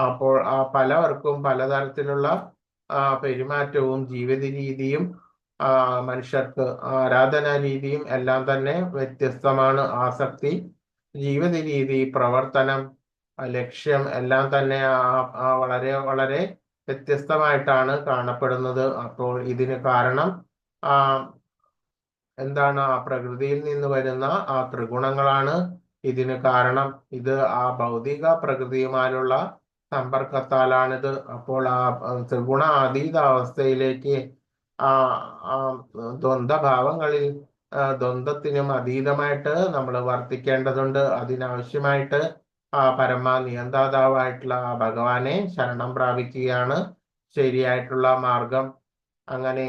അപ്പോൾ പലവർക്കും പലതരത്തിലുള്ള പെരുമാറ്റവും ജീവിത രീതിയും മനുഷ്യർക്ക് ആരാധനാ രീതിയും എല്ലാം തന്നെ വ്യത്യസ്തമാണ്. ആസക്തി, ജീവിത രീതി, പ്രവർത്തനം, ലക്ഷ്യം എല്ലാം തന്നെ വളരെ വളരെ വ്യത്യസ്തമായിട്ടാണ് കാണപ്പെടുന്നത്. അപ്പോൾ ഇതിന് കാരണം എന്താണ്? ആ പ്രകൃതിയിൽ നിന്ന് വരുന്ന ആ ത്രിഗുണങ്ങളാണ് ഇതിന് കാരണം. ഇത് ആ ഭൗതിക പ്രകൃതിയുമായുള്ള സമ്പർക്കത്താലാണിത്. അപ്പോൾ ആ ത്രിഗുണ അതീത അവസ്ഥയിലേക്ക് ആ ദ്വന്ദ്ഭാവങ്ങളിൽ ദ്വന്ദ്ത്തിനും അതീതമായിട്ട് നമ്മൾ വർത്തിക്കേണ്ടതുണ്ട്. അതിനാവശ്യമായിട്ട് പരമ നിയന്ത്രാതാവായിട്ടുള്ള ഭഗവാനെ ശരണം പ്രാപിക്കുകയാണ് ശരിയായിട്ടുള്ള മാർഗം. അങ്ങനെ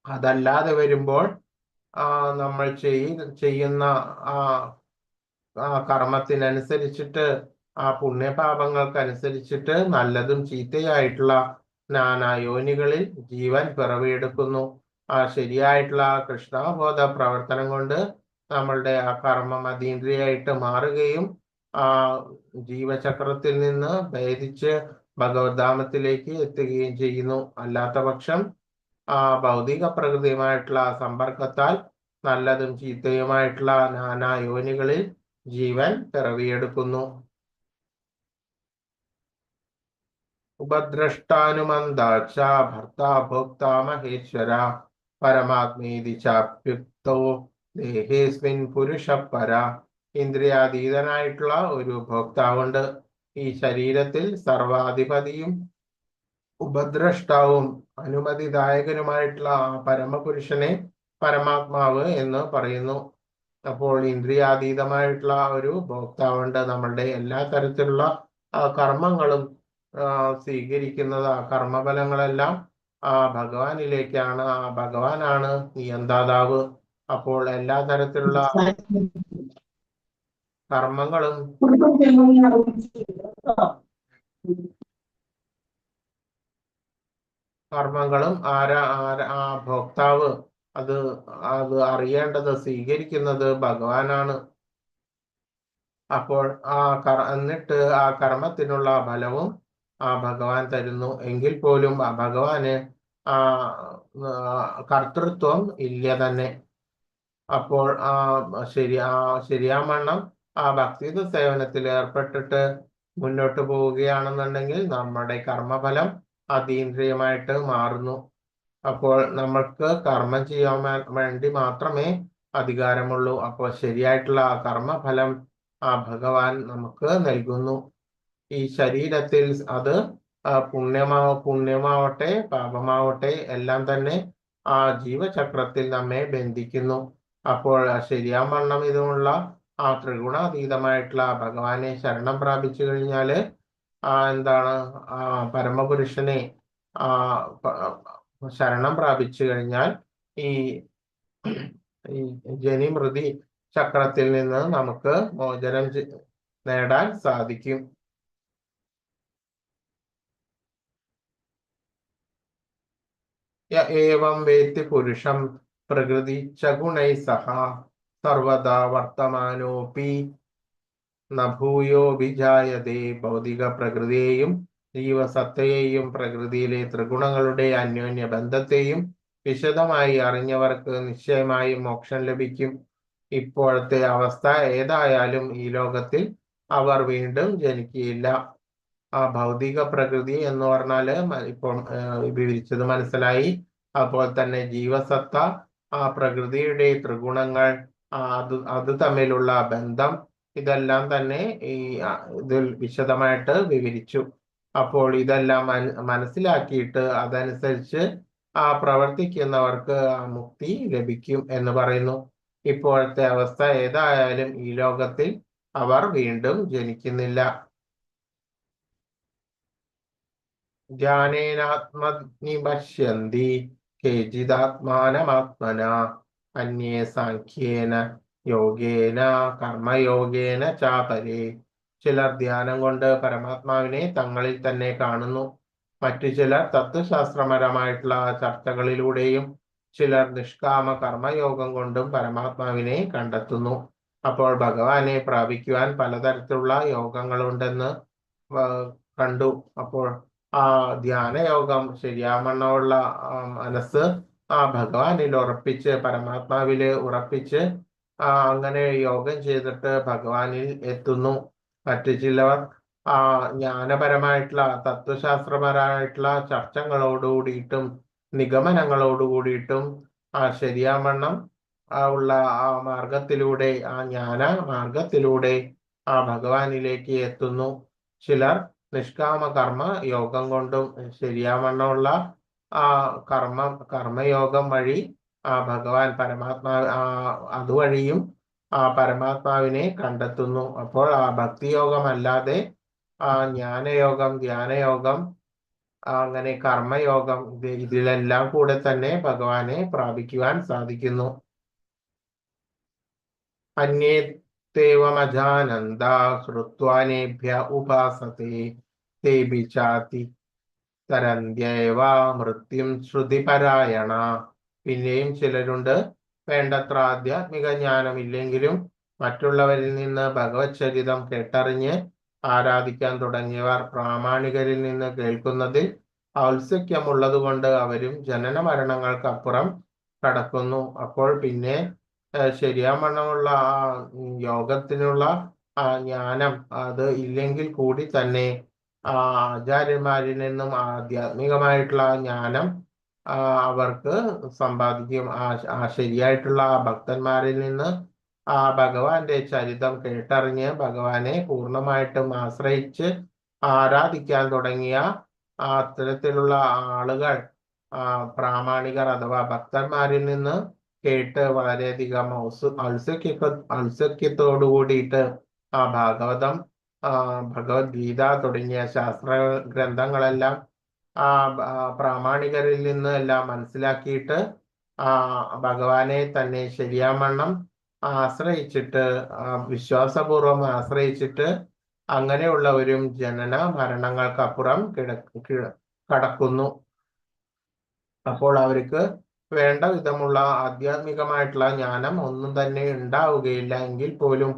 അതല്ലാതെ വരുമ്പോൾ നമ്മൾ ചെയ്യുന്ന കർമ്മത്തിനനുസരിച്ചിട്ട്, പുണ്യപാപങ്ങൾക്കനുസരിച്ചിട്ട് നല്ലതും ചീത്തയായിട്ടുള്ള നാനാ യോനികളിൽ ജീവൻ പിറവിയെടുക്കുന്നു. ശരിയായിട്ടുള്ള കൃഷ്ണബോധ പ്രവർത്തനം കൊണ്ട് നമ്മളുടെ കർമ്മം അതീന്ദ്രിയായിട്ട് മാറുകയും ജീവചക്രത്തിൽ നിന്ന് ഭേദിച്ച് ഭഗവദ്ധാമത്തിലേക്ക് എത്തുകയും ചെയ്യുന്നു. അല്ലാത്ത പക്ഷം ഭൗതിക പ്രകൃതിയുമായിട്ടുള്ള സമ്പർക്കത്താൽ നല്ലതും ചീത്തയുമായിട്ടുള്ള നാനാ യോനികളിൽ ജീവൻ പിറവിയെടുക്കുന്നു. ഉപദ്രഷ്ടാനുമന്താച്ച ഭർത്താ ഭോക്താ മഹേശ്വര പരമാത്മേതി ചാപ്യുക്തോ ദേഹേസ്മിൻ പുരുഷ പര. ഇന്ദ്രിയാതീതനായിട്ടുള്ള ഒരു ഭോക്താവുണ്ട്. ഈ ശരീരത്തിൽ സർവാധിപതിയും ഉപദ്രഷ്ടാവും അനുമതിദായകനുമായിട്ടുള്ള പരമപുരുഷനെ പരമാത്മാവ് എന്ന് പറയുന്നു. അപ്പോൾ ഇന്ദ്രിയാതീതമായിട്ടുള്ള ഒരു ഭോക്താവുണ്ട്. നമ്മളുടെ എല്ലാ തരത്തിലുള്ള കർമ്മങ്ങളും സ്വീകരിക്കുന്നത്, ആ കർമ്മഫലങ്ങളെല്ലാം ഭഗവാനിലേക്കാണ്. ഭഗവാനാണ് നിയന്താതാവ്. അപ്പോൾ എല്ലാ തരത്തിലുള്ള കർമ്മങ്ങളും ആ ഭോക്താവ് അത് അറിയേണ്ടത്, സ്വീകരിക്കുന്നത് ഭഗവാനാണ്. അപ്പോൾ എന്നിട്ട് ആ കർമ്മത്തിനുള്ള ഫലവും ഭഗവാൻ തരുന്നു. എങ്കിൽ പോലും ഭഗവാന് കർത്തൃത്വം ഇല്ല തന്നെ. അപ്പോൾ ശരിയാവണ്ണം ഭക്തിയുത സേവനത്തിൽ ഏർപ്പെട്ടിട്ട് മുന്നോട്ട് പോവുകയാണെന്നുണ്ടെങ്കിൽ നമ്മുടെ കർമ്മഫലം അതീന്ദ്രിയമായിട്ട് മാറുന്നു. അപ്പോൾ നമ്മൾക്ക് കർമ്മം ചെയ്യാൻ വേണ്ടി മാത്രമേ അധികാരമുള്ളൂ. അപ്പോൾ ശരിയായിട്ടുള്ള കർമ്മഫലം ഭഗവാൻ നമുക്ക് നൽകുന്നു. ഈ ശരീരത്തിൽ അത് പുണ്യമാവട്ടെ പാപമാവട്ടെ എല്ലാം തന്നെ ആ ജീവചക്രത്തിൽ നമ്മെ ബന്ധിക്കുന്നു. അപ്പോൾ ശരിയാവണ്ണം ഇതുമുള്ള ത്രിഗുണാതീതമായിട്ടുള്ള ഭഗവാനെ ശരണം പ്രാപിച്ചു കഴിഞ്ഞാല് എന്താണ് പരമപുരുഷനെ ശരണം പ്രാപിച്ചു കഴിഞ്ഞാൽ ഈ ജനിമൃതി ചക്രത്തിൽ നിന്ന് നമുക്ക് മോചനം നേടാൻ സാധിക്കും. ഏവം വേത്തി പുരുഷം പ്രകൃതി ചഗുണൈ സഹ സർവദാ വർത്തമാനോപി നഭൂയോ വിജായതേ. ഭൗതിക പ്രകൃതിയെയും ജീവസത്തയെയും പ്രകൃതിയിലെ ത്രിഗുണങ്ങളുടെ അന്യോന്യ ബന്ധത്തെയും വിശദമായി അറിഞ്ഞവർക്ക് നിശ്ചയമായും മോക്ഷം ലഭിക്കും. ഇപ്പോഴത്തെ അവസ്ഥ ഏതായാലും ഈ ലോകത്തിൽ അവർ വീണ്ടും ജനിക്കുകയില്ല. ഭൗതിക പ്രകൃതി എന്ന് പറഞ്ഞാല് ഇപ്പോൾ വിവരിച്ചത് മനസ്സിലായി. അതുപോലെ തന്നെ ജീവസത്ത, പ്രകൃതിയുടെ ത്രിഗുണങ്ങൾ, അത് തമ്മിലുള്ള ബന്ധം, ഇതെല്ലാം തന്നെ ഇതിൽ വിശദമായിട്ട് വിവരിച്ചു. അപ്പോൾ ഇതെല്ലാം മനസ്സിലാക്കിയിട്ട് അതനുസരിച്ച് പ്രവർത്തിക്കുന്നവർക്ക് മുക്തി ലഭിക്കും എന്ന് പറയുന്നു. ഇപ്പോഴത്തെ അവസ്ഥ ഏതായാലും ഈ ലോകത്തിൽ അവർ വീണ്ടും ജനിക്കുന്നില്ല. ജ്ഞാനേനാത്മനി പശ്യന്തി കേചിദാത്മാനമാത്മന അന്യേ സാഖ്യേന യോഗേന കർമ്മയോഗേന ചാപരേ. ചിലർ ധ്യാനം കൊണ്ട് പരമാത്മാവിനെ തങ്ങളിൽ തന്നെ കാണുന്നു. മറ്റു ചിലർ തത്വശാസ്ത്രപരമായിട്ടുള്ള ചർച്ചകളിലൂടെയും ചിലർ നിഷ്കാമ കർമ്മയോഗം കൊണ്ടും പരമാത്മാവിനെ കണ്ടെത്തുന്നു. അപ്പോൾ ഭഗവാനെ പ്രാപിക്കുവാൻ പലതരത്തിലുള്ള യോഗങ്ങളുണ്ടെന്ന് കണ്ടു. അപ്പോൾ ആ ധ്യാനയോഗം ശരിയാവണ്ണമുള്ള മനസ്സ് ഭഗവാനിൽ ഉറപ്പിച്ച്, പരമാത്മാവില് ഉറപ്പിച്ച് അങ്ങനെ യോഗം ചെയ്തിട്ട് ഭഗവാനിൽ എത്തുന്നു. മറ്റു ചിലർ ജ്ഞാനപരമായിട്ടുള്ള തത്വശാസ്ത്രപരമായിട്ടുള്ള ചർച്ചകളോടുകൂടിയിട്ടും നിഗമനങ്ങളോടുകൂടിയിട്ടും ശരിയാവണ്ണം ഉള്ള ആ മാർഗത്തിലൂടെ, ആ ജ്ഞാന മാർഗത്തിലൂടെ ഭഗവാനിലേക്ക് എത്തുന്നു. ചിലർ നിഷ്കാമ കർമ്മ യോഗം കൊണ്ടും ശരിയാവണ്ണമുള്ള കർമ്മയോഗം വഴി ഭഗവാൻ അതുവഴിയും പരമാത്മാവിനെ കണ്ടെത്തുന്നു. അപ്പോൾ ഭക്തിയോഗം അല്ലാതെ ജ്ഞാനയോഗം, ധ്യാനയോഗം, അങ്ങനെ കർമ്മയോഗം, ഇതിലെല്ലാം കൂടെ തന്നെ ഭഗവാനെ പ്രാപിക്കുവാൻ സാധിക്കുന്നു. അന്യേത്തേവമജാനന്ദ ശ്രുത്വാനേഭ്യ ഉപാസത്തെ തേഭി ചാതി തരന്ത്യവ മൃത്യും ശ്രുതിപരായണ. പിന്നെയും ചിലരുണ്ട്, വേണ്ടത്ര ആധ്യാത്മിക ജ്ഞാനമില്ലെങ്കിലും മറ്റുള്ളവരിൽ നിന്ന് ഭഗവത് ചരിതം കേട്ടറിഞ്ഞ് ആരാധിക്കാൻ തുടങ്ങിയവർ പ്രാമാണികരിൽ നിന്ന് കേൾക്കുന്നതിൽ ഔത്സുക്യമുള്ളത് കൊണ്ട് അവരും ജനന മരണങ്ങൾക്കപ്പുറം കടക്കുന്നു. അപ്പോൾ പിന്നെ ശരിയാവണ്ണമുള്ള യോഗത്തിനുള്ള ജ്ഞാനം അത് ഇല്ലെങ്കിൽ കൂടി തന്നെ ആചാര്യന്മാരിൽ നിന്നും ആധ്യാത്മികമായിട്ടുള്ള ജ്ഞാനം അവർക്ക് സമ്പാദിക്കും. ശരിയായിട്ടുള്ള ഭക്തന്മാരിൽ നിന്ന് ഭഗവാന്റെ ചരിതം കേട്ടറിഞ്ഞ് ഭഗവാനെ പൂർണ്ണമായിട്ടും ആശ്രയിച്ച് ആരാധിക്കാൻ തുടങ്ങിയ അത്തരത്തിലുള്ള ആളുകൾ പ്രാമാണികർ അഥവാ ഭക്തന്മാരിൽ നിന്ന് കേട്ട് വളരെയധികം ഔത്സുക്യത്തോടു കൂടിയിട്ട് ഭാഗവതം, ഭഗവത്ഗീത തുടങ്ങിയ ശാസ്ത്ര ഗ്രന്ഥങ്ങളെല്ലാം പ്രാമാണികരിൽ നിന്ന് എല്ലാം മനസ്സിലാക്കിയിട്ട് ഭഗവാനെ തന്നെ ശരിയാവണ്ണം ആശ്രയിച്ചിട്ട്, വിശ്വാസപൂർവം ആശ്രയിച്ചിട്ട് അങ്ങനെയുള്ളവരും ജനന മരണങ്ങൾക്കപ്പുറം കടക്കുന്നു. അപ്പോൾ അവർക്ക് വേണ്ട വിധമുള്ള ആധ്യാത്മികമായിട്ടുള്ള ജ്ഞാനം ഒന്നും തന്നെ ഉണ്ടാവുകയില്ല. എങ്കിൽ പോലും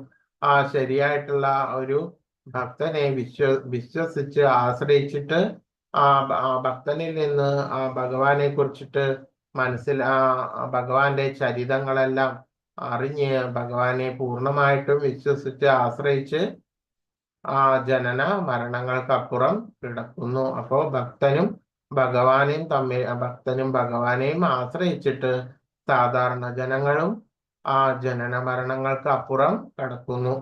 ശരിയായിട്ടുള്ള ഒരു ഭക്തനെ വിശ്വസിച്ച് ആശ്രയിച്ചിട്ട് ഭക്തനിൽ നിന്ന് ഭഗവാനെ കുറിച്ചിട്ട് ഭഗവാന്റെ ചരിതങ്ങളെല്ലാം അറിഞ്ഞ് ഭഗവാനെ പൂർണ്ണമായിട്ടും വിശ്വസിച്ച് ആശ്രയിച്ച് ജനന മരണങ്ങൾക്കപ്പുറം കിടക്കുന്നു. അപ്പോ ഭക്തനും ഭഗവാനെയും ആശ്രയിച്ചിട്ട് സാധാരണ ജനങ്ങളും ജനന മരണങ്ങൾക്ക് അപ്പുറം കടക്കുന്നു.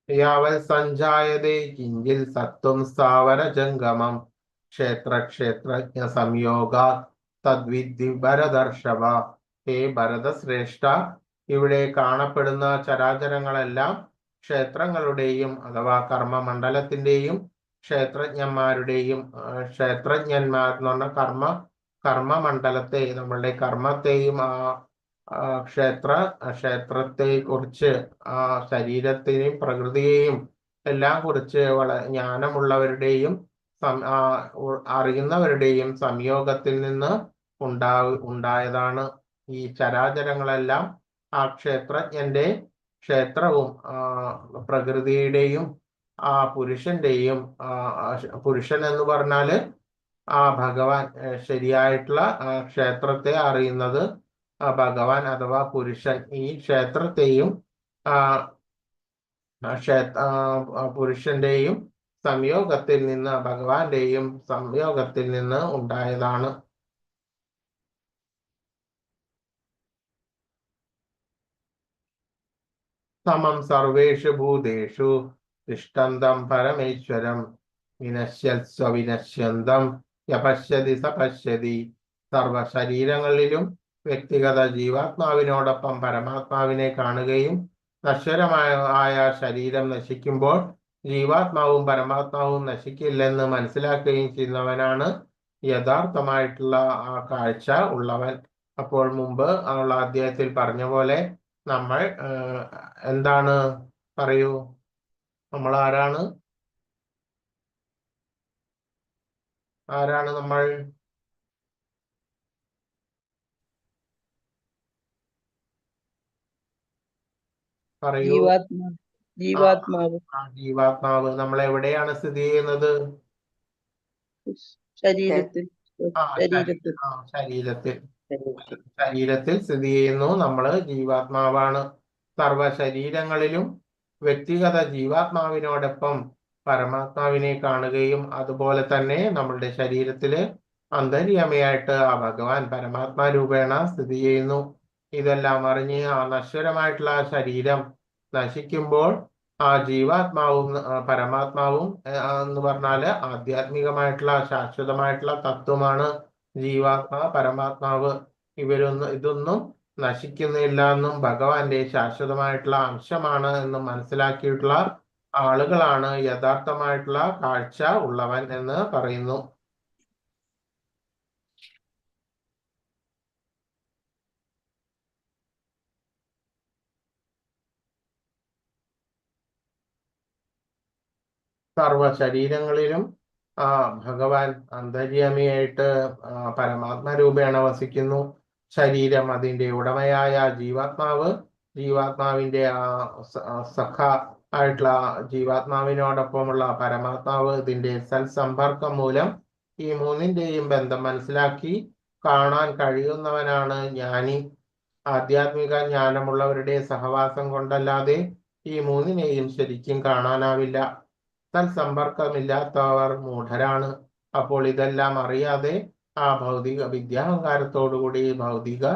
യാവൽ സഞ്ജായതേ കിഞ്ചിൽ സത്വം സ്ഥാവര ജംഗമം ക്ഷേത്രജ്ഞ സംയോഗാ തദ്വിദ്ധി ഭരതർഷഭ. ഹേ ഭരതശ്രേഷ്ഠ, ഇവിടെ കാണപ്പെടുന്ന ചരാചരങ്ങളെല്ലാം ക്ഷേത്രങ്ങളുടെയും അഥവാ കർമ്മമണ്ഡലത്തിന്റെയും ക്ഷേത്രജ്ഞന്മാരുടെയും, ക്ഷേത്രജ്ഞന്മാർ എന്ന് പറഞ്ഞ കർമ്മമണ്ഡലത്തെ, നമ്മളുടെ കർമ്മത്തെയും ക്ഷേത്രത്തെ കുറിച്ച് ശരീരത്തെയും പ്രകൃതിയെയും എല്ലാം കുറിച്ച് ജ്ഞാനമുള്ളവരുടെയും അറിയുന്നവരുടെയും സംയോഗത്തിൽ നിന്ന് ഉണ്ടായതാണ്. ഈ ചരാചരങ്ങളെല്ലാം ക്ഷേത്രജ്ഞന്റെ, ക്ഷേത്രവും പ്രകൃതിയുടെയും പുരുഷന്റെയും, പുരുഷൻ എന്ന് പറഞ്ഞാല് ഭഗവാൻ, ശരിയായിട്ടുള്ള ക്ഷേത്രത്തെ അറിയുന്നത് ഭഗവാൻ അഥവാ പുരുഷൻ. ഈ ക്ഷേത്രത്തെയും പുരുഷന്റെയും സംയോഗത്തിൽ നിന്ന്, ഭഗവാന്റെയും സംയോഗത്തിൽ നിന്ന് ഉണ്ടായതാണ്. സമം സർവേഷു ഭൂതേഷു തിഷ്ഠന്തം പരമേശ്വരം വിനശ്യന്ദം യപശ്യതി സപശ്യതി. സർവ ശരീരങ്ങളിലും വ്യക്തിഗത ജീവാത്മാവിനോടൊപ്പം പരമാത്മാവിനെ കാണുകയും നശ്വരമായ ശരീരം നശിക്കുമ്പോൾ ജീവാത്മാവും പരമാത്മാവും നശിക്കില്ലെന്ന് മനസ്സിലാക്കുകയും ചെയ്യുന്നവനാണ് യഥാർത്ഥമായിട്ടുള്ള ആ കാഴ്ച ഉള്ളവൻ. അപ്പോൾ മുമ്പ് ഉള്ള അധ്യായത്തിൽ പറഞ്ഞ പോലെ നമ്മൾ എന്താണ്, പറയൂ, നമ്മൾ ആരാണ്? ആരാണ് നമ്മൾ? പറയൂ. ജീവാത്മാവ്. ജീവാത്മാവ്. നമ്മൾ എവിടെയാണ് സ്ഥിതി ചെയ്യുന്നത്? ശരീരത്തിൽ. ശരീരത്തിൽ. ശരീരത്തിൽ സ്ഥിതി ചെയ്യുന്നു. നമ്മള് ജീവാത്മാവാണ്. സർവ ശരീരങ്ങളിലും വ്യക്തിഗത ജീവാത്മാവിനോടൊപ്പം പരമാത്മാവിനെ കാണുകയും അതുപോലെ തന്നെ നമ്മളുടെ ശരീരത്തില് അന്തര്യാമിയായിട്ട് ആ ഭഗവാൻ പരമാത്മാ രൂപേണ സ്ഥിതി ചെയ്യുന്നു. ഇതെല്ലാം അറിഞ്ഞ് ആ നശ്വരമായിട്ടുള്ള ശരീരം നശിക്കുമ്പോൾ ആ ജീവാത്മാവും പരമാത്മാവും എന്ന് പറഞ്ഞാല് ആധ്യാത്മികമായിട്ടുള്ള ശാശ്വതമായിട്ടുള്ള തത്വമാണ് ജീവാത്മാ പരമാത്മാവ്. ഇതൊന്നും നശിക്കുന്നില്ല എന്നും ഭഗവാന്റെ ശാശ്വതമായിട്ടുള്ള അംശമാണ് എന്നും മനസ്സിലാക്കിയിട്ടുള്ള ആളുകളാണ് യഥാർത്ഥമായിട്ടുള്ള കാഴ്ച ഉള്ളവൻ എന്ന് പറയുന്നു. സർവ ശരീരങ്ങളിലും ഭഗവാൻ അന്തര്യാമിയായിട്ട് പരമാത്മരൂപേണ വസിക്കുന്നു. ശരീരം അതിന്റെ ഉടമയായ ജീവാത്മാവിന്റെ സഖ ആയിട്ടുള്ള ജീവാത്മാവിനോടൊപ്പമുള്ള പരമാത്മാവ് ഇതിന്റെ സൽസമ്പർക്കം മൂലം ഈ മൂന്നിന്റെയും ബന്ധം മനസ്സിലാക്കി കാണാൻ കഴിയുന്നവനാണ് ജ്ഞാനി. ആധ്യാത്മിക ജ്ഞാനമുള്ളവരുടെ സഹവാസം കൊണ്ടല്ലാതെ ഈ മൂന്നിനെയും ശരിക്കും കാണാനാവില്ല. സമ്പർക്കമില്ലാത്തവർ മൂഢരാണ്. അപ്പോൾ ഇതെല്ലാം അറിയാതെ ആ ഭൗതിക വിദ്യാഹങ്കാരത്തോടുകൂടി ഭൗതിക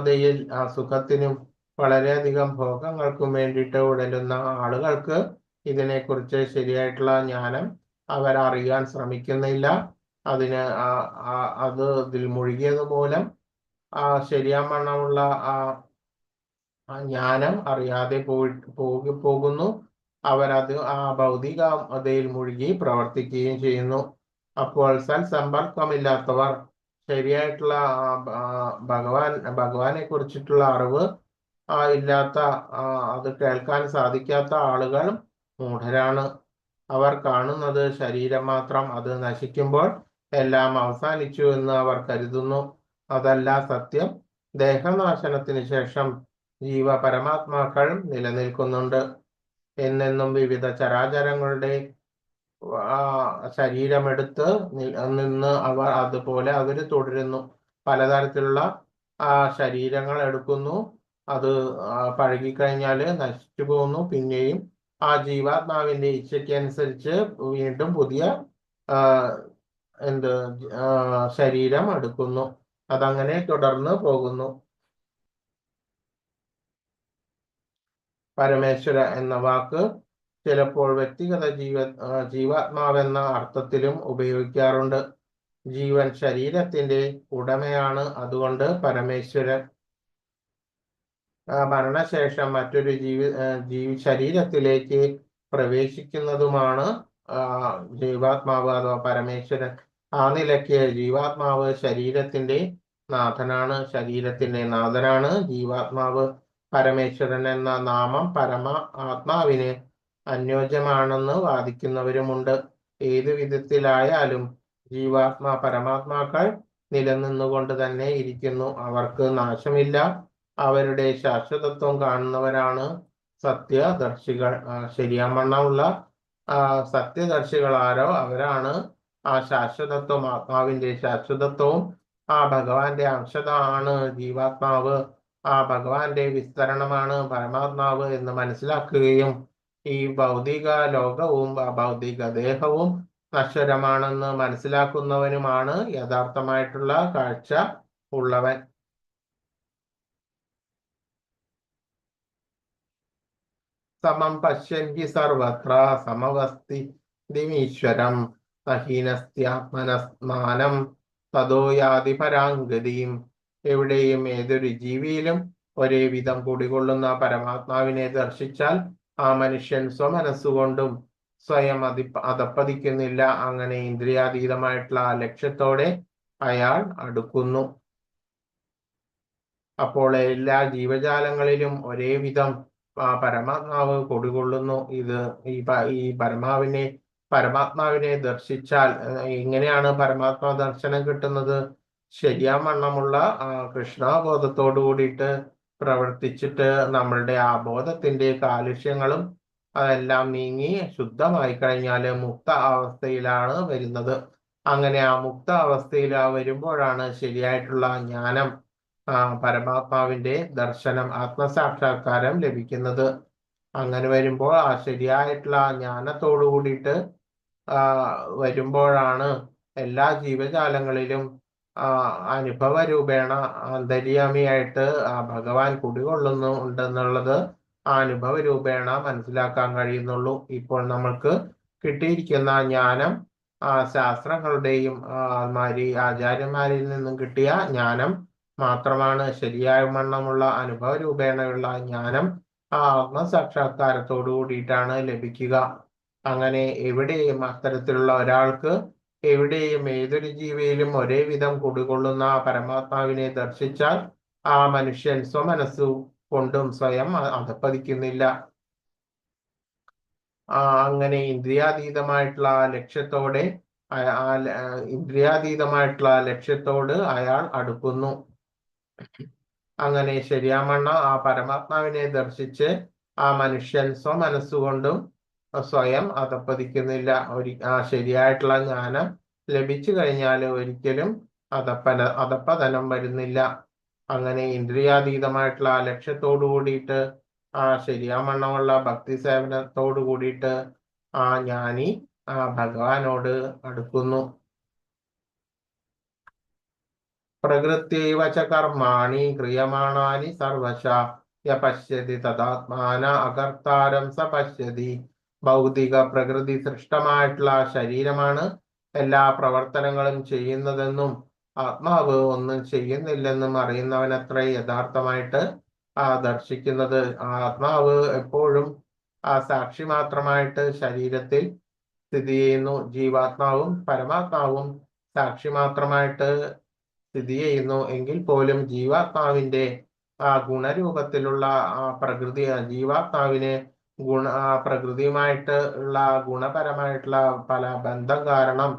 ദയിൽ സുഖത്തിനും വളരെയധികം ഭോഗങ്ങൾക്കും വേണ്ടിയിട്ട് ഉഴലുന്ന ആളുകൾക്ക് ഇതിനെക്കുറിച്ച് ശരിയായിട്ടുള്ള ജ്ഞാനം അവരറിയാൻ ശ്രമിക്കുന്നില്ല. അത് ഇതിൽ മുഴുകിയത് മൂലം ശരിയാവണ്ണമുള്ള ജ്ഞാനം അറിയാതെ പോകുന്നു. അവരത് ആ ഭൗതികതയിൽ മുഴുകി പ്രവർത്തിക്കുകയും ചെയ്യുന്നു. അപ്പോൾ സൽസമ്പർക്കമില്ലാത്തവർ, ശരിയായിട്ടുള്ള ഭഗവാനെ കുറിച്ചിട്ടുള്ള അറിവ് ഇല്ലാത്ത, അത് കേൾക്കാൻ സാധിക്കാത്ത ആളുകൾ മൂഢരാണ്. അവർ കാണുന്നത് ശരീരം മാത്രം. അത് നശിക്കുമ്പോൾ എല്ലാം അവസാനിച്ചു എന്ന് അവർ കരുതുന്നു. അതല്ല സത്യം. ദേഹനാശനത്തിന് ശേഷം പരമാത്മാക്കൾ നിലനിൽക്കുന്നുണ്ട്. എന്നെന്നും വിവിധ ചരാചരങ്ങളുടെ ശരീരമെടുത്ത് നിന്ന് അതുപോലെ അവര് തുടരുന്നു. പലതരത്തിലുള്ള ശരീരങ്ങൾ എടുക്കുന്നു. അത് പഴകിക്കഴിഞ്ഞാല് നശിച്ചു പോകുന്നു. പിന്നെയും ആ ജീവാത്മാവിന്റെ ഇച്ഛയ്ക്കനുസരിച്ച് വീണ്ടും പുതിയ ശരീരം എടുക്കുന്നു. അതങ്ങനെ തുടർന്ന് പോകുന്നു. പരമേശ്വര എന്ന വാക്ക് ചിലപ്പോൾ വ്യക്തിഗത ജീവാത്മാവെന്ന അർത്ഥത്തിലും ഉപയോഗിക്കാറുണ്ട്. ജീവൻ ശരീരത്തിന്റെ ഉടമയാണ്. അതുകൊണ്ട് പരമേശ്വരൻ. മരണശേഷം മറ്റൊരു ശരീരത്തിലേക്ക് പ്രവേശിക്കുന്നതുമാണ് ജീവാത്മാവ് അഥവാ പരമേശ്വരൻ. ആ നിലയ്ക്ക് ജീവാത്മാവ് ശരീരത്തിന്റെ നാഥനാണ്. ശരീരത്തിന്റെ നാഥനാണ് ജീവാത്മാവ്. പരമേശ്വരൻ എന്ന നാമം ആത്മാവിന് അന്യോജ്യമാണെന്ന് വാദിക്കുന്നവരുമുണ്ട്. ഏതു വിധത്തിലായാലും പരമാത്മാക്കൾ നിലനിന്നുകൊണ്ട് തന്നെ ഇരിക്കുന്നു. അവർക്ക് നാശമില്ല. അവരുടെ ശാശ്വതത്വം കാണുന്നവരാണ് സത്യദർശികൾ. ശരിയാമണ്ണമുള്ള സത്യദർശികൾ ആരോ അവരാണ് ആ ശാശ്വതത്വം, ആത്മാവിന്റെ ശാശ്വതത്വവും ഭഗവാന്റെ അംശമാണ് ജീവാത്മാവ്, ഭഗവാന്റെ വിസ്തരണമാണ് പരമാത്മാവ് എന്ന് മനസ്സിലാക്കുകയും ഈ ഭൗതിക ലോകവും ഭൗതിക ദേഹവും നശ്വരമാണെന്ന് മനസ്സിലാക്കുന്നവനുമാണ് യഥാർത്ഥമായിട്ടുള്ള കാഴ്ച ഉള്ളവൻ. സമം പശ്യന്തി സർവത്ര സമവസ്ഥിതിമീശ്വരം നഹീനസ്ത്യാത്മനസ്മാനം തതോ യാതി പരാംഗതിയും. എവിടെയും ഏതൊരു ജീവിയിലും ഒരേ വിധം കുടികൊള്ളുന്ന പരമാത്മാവിനെ ദർശിച്ചാൽ ആ മനുഷ്യൻ സ്വമനസ്സുകൊണ്ടും സ്വയം അധപ്പതിക്കുന്നില്ല. അങ്ങനെ ഇന്ദ്രിയാതീതമായിട്ടുള്ള ആ ലക്ഷ്യത്തോടെ അയാൾ അടുക്കുന്നു. അപ്പോൾ എല്ലാ ജീവജാലങ്ങളിലും ഒരേ വിധം പരമാത്മാവ് കുടികൊള്ളുന്നു. ഈ പരമാത്മാവിനെ ദർശിച്ചാൽ എങ്ങനെയാണ് പരമാത്മാ ദർശനം കിട്ടുന്നത്? ശരിയാവണ്ണമുള്ള കൃഷ്ണബോധത്തോടു കൂടിയിട്ട് പ്രവർത്തിച്ചിട്ട് നമ്മളുടെ ആ ബോധത്തിന്റെ കാലുഷ്യങ്ങളും അതെല്ലാം നീങ്ങി ശുദ്ധമായി കഴിഞ്ഞാൽ മുക്ത അവസ്ഥയിലാണ് വരുന്നത്. അങ്ങനെ ആ മുക്ത അവസ്ഥയിൽ വരുമ്പോഴാണ് ശരിയായിട്ടുള്ള ജ്ഞാനം, പരമാത്മാവിന്റെ ദർശനം, ആത്മസാക്ഷാത്കാരം ലഭിക്കുന്നത്. അങ്ങനെ വരുമ്പോൾ ആ ശരിയായിട്ടുള്ള ജ്ഞാനത്തോടു കൂടിയിട്ട് വരുമ്പോഴാണ് എല്ലാ ജീവജാലങ്ങളിലും അനുഭവ രൂപേണ അന്തര്യാമിയായിട്ട് ഭഗവാൻ കുടികൊള്ളുന്നു ഉണ്ടെന്നുള്ളത് ആ അനുഭവ രൂപേണ മനസ്സിലാക്കാൻ കഴിയുന്നുള്ളൂ. ഇപ്പോൾ നമ്മൾക്ക് കിട്ടിയിരിക്കുന്ന ജ്ഞാനം ശാസ്ത്രങ്ങളുടെയും ആചാര്യന്മാരിൽ നിന്നും കിട്ടിയ ജ്ഞാനം മാത്രമാണ്. ശരിയായ വണ്ണമുള്ള അനുഭവ രൂപേണയുള്ള ജ്ഞാനം ആത്മസാക്ഷാത്കാരത്തോടു കൂടിയിട്ടാണ് ലഭിക്കുക. അങ്ങനെ എവിടെയും അത്തരത്തിലുള്ള ഒരാൾക്ക് എവിടെയും ഏതൊരു ജീവിയിലും ഒരേ വിധം കുടികൊള്ളുന്ന പരമാത്മാവിനെ ദർശിച്ചാൽ ആ മനുഷ്യൻ സ്വമനസ്സു കൊണ്ടും സ്വയം അധപ്പതിക്കുന്നില്ല. അങ്ങനെ ഇന്ദ്രിയാതീതമായിട്ടുള്ള ലക്ഷ്യത്തോട് അയാൾ അടുക്കുന്നു. അങ്ങനെ ശരിയാമണ്ണ ആ പരമാത്മാവിനെ ദർശിച്ച് ആ മനുഷ്യൻ സ്വമനസ്സുകൊണ്ടും സ്വയം അധപ്പതിക്കുന്നില്ല. ശരിയായിട്ടുള്ള ജ്ഞാനം ലഭിച്ചു കഴിഞ്ഞാൽ ഒരിക്കലും അധപ്പതനം വരുന്നില്ല. അങ്ങനെ ഇന്ദ്രിയാതീതമായിട്ടുള്ള ലക്ഷ്യത്തോടു കൂടിയിട്ട് ശരിയാമണ്ണമുള്ള ഭക്തി സേവനത്തോടു കൂടിയിട്ട് ജ്ഞാനി ഭഗവാനോട് അടുക്കുന്നു. പ്രകൃത്യൈവ ച കർമാണി ക്രിയമാണാനി സർവശ യ പശ്യതി തദാത്മാന അകർത്താരം സ പശ്യതി. ഭൗതിക പ്രകൃതി സൃഷ്ടമായിട്ടുള്ള ശരീരമാണ് എല്ലാ പ്രവർത്തനങ്ങളും ചെയ്യുന്നതെന്നും ആത്മാവ് ഒന്നും ചെയ്യുന്നില്ലെന്നും അറിയുന്നവനത്രേ യഥാർത്ഥമായിട്ട് ദർശിക്കുന്നത്. ആത്മാവ് എപ്പോഴും സാക്ഷി മാത്രമായിട്ട് ശരീരത്തിൽ സ്ഥിതി ചെയ്യുന്നു. ജീവാത്മാവും പരമാത്മാവും സാക്ഷി മാത്രമായിട്ട് സ്ഥിതി ചെയ്യുന്നു. എങ്കിൽ പോലും ജീവാത്മാവിന്റെ ഗുണരൂപത്തിലുള്ള ജീവാത്മാവിന് പ്രകൃതിയുമായിട്ട് ഉള്ള ഗുണപരമായിട്ടുള്ള പല ബന്ധം കാരണം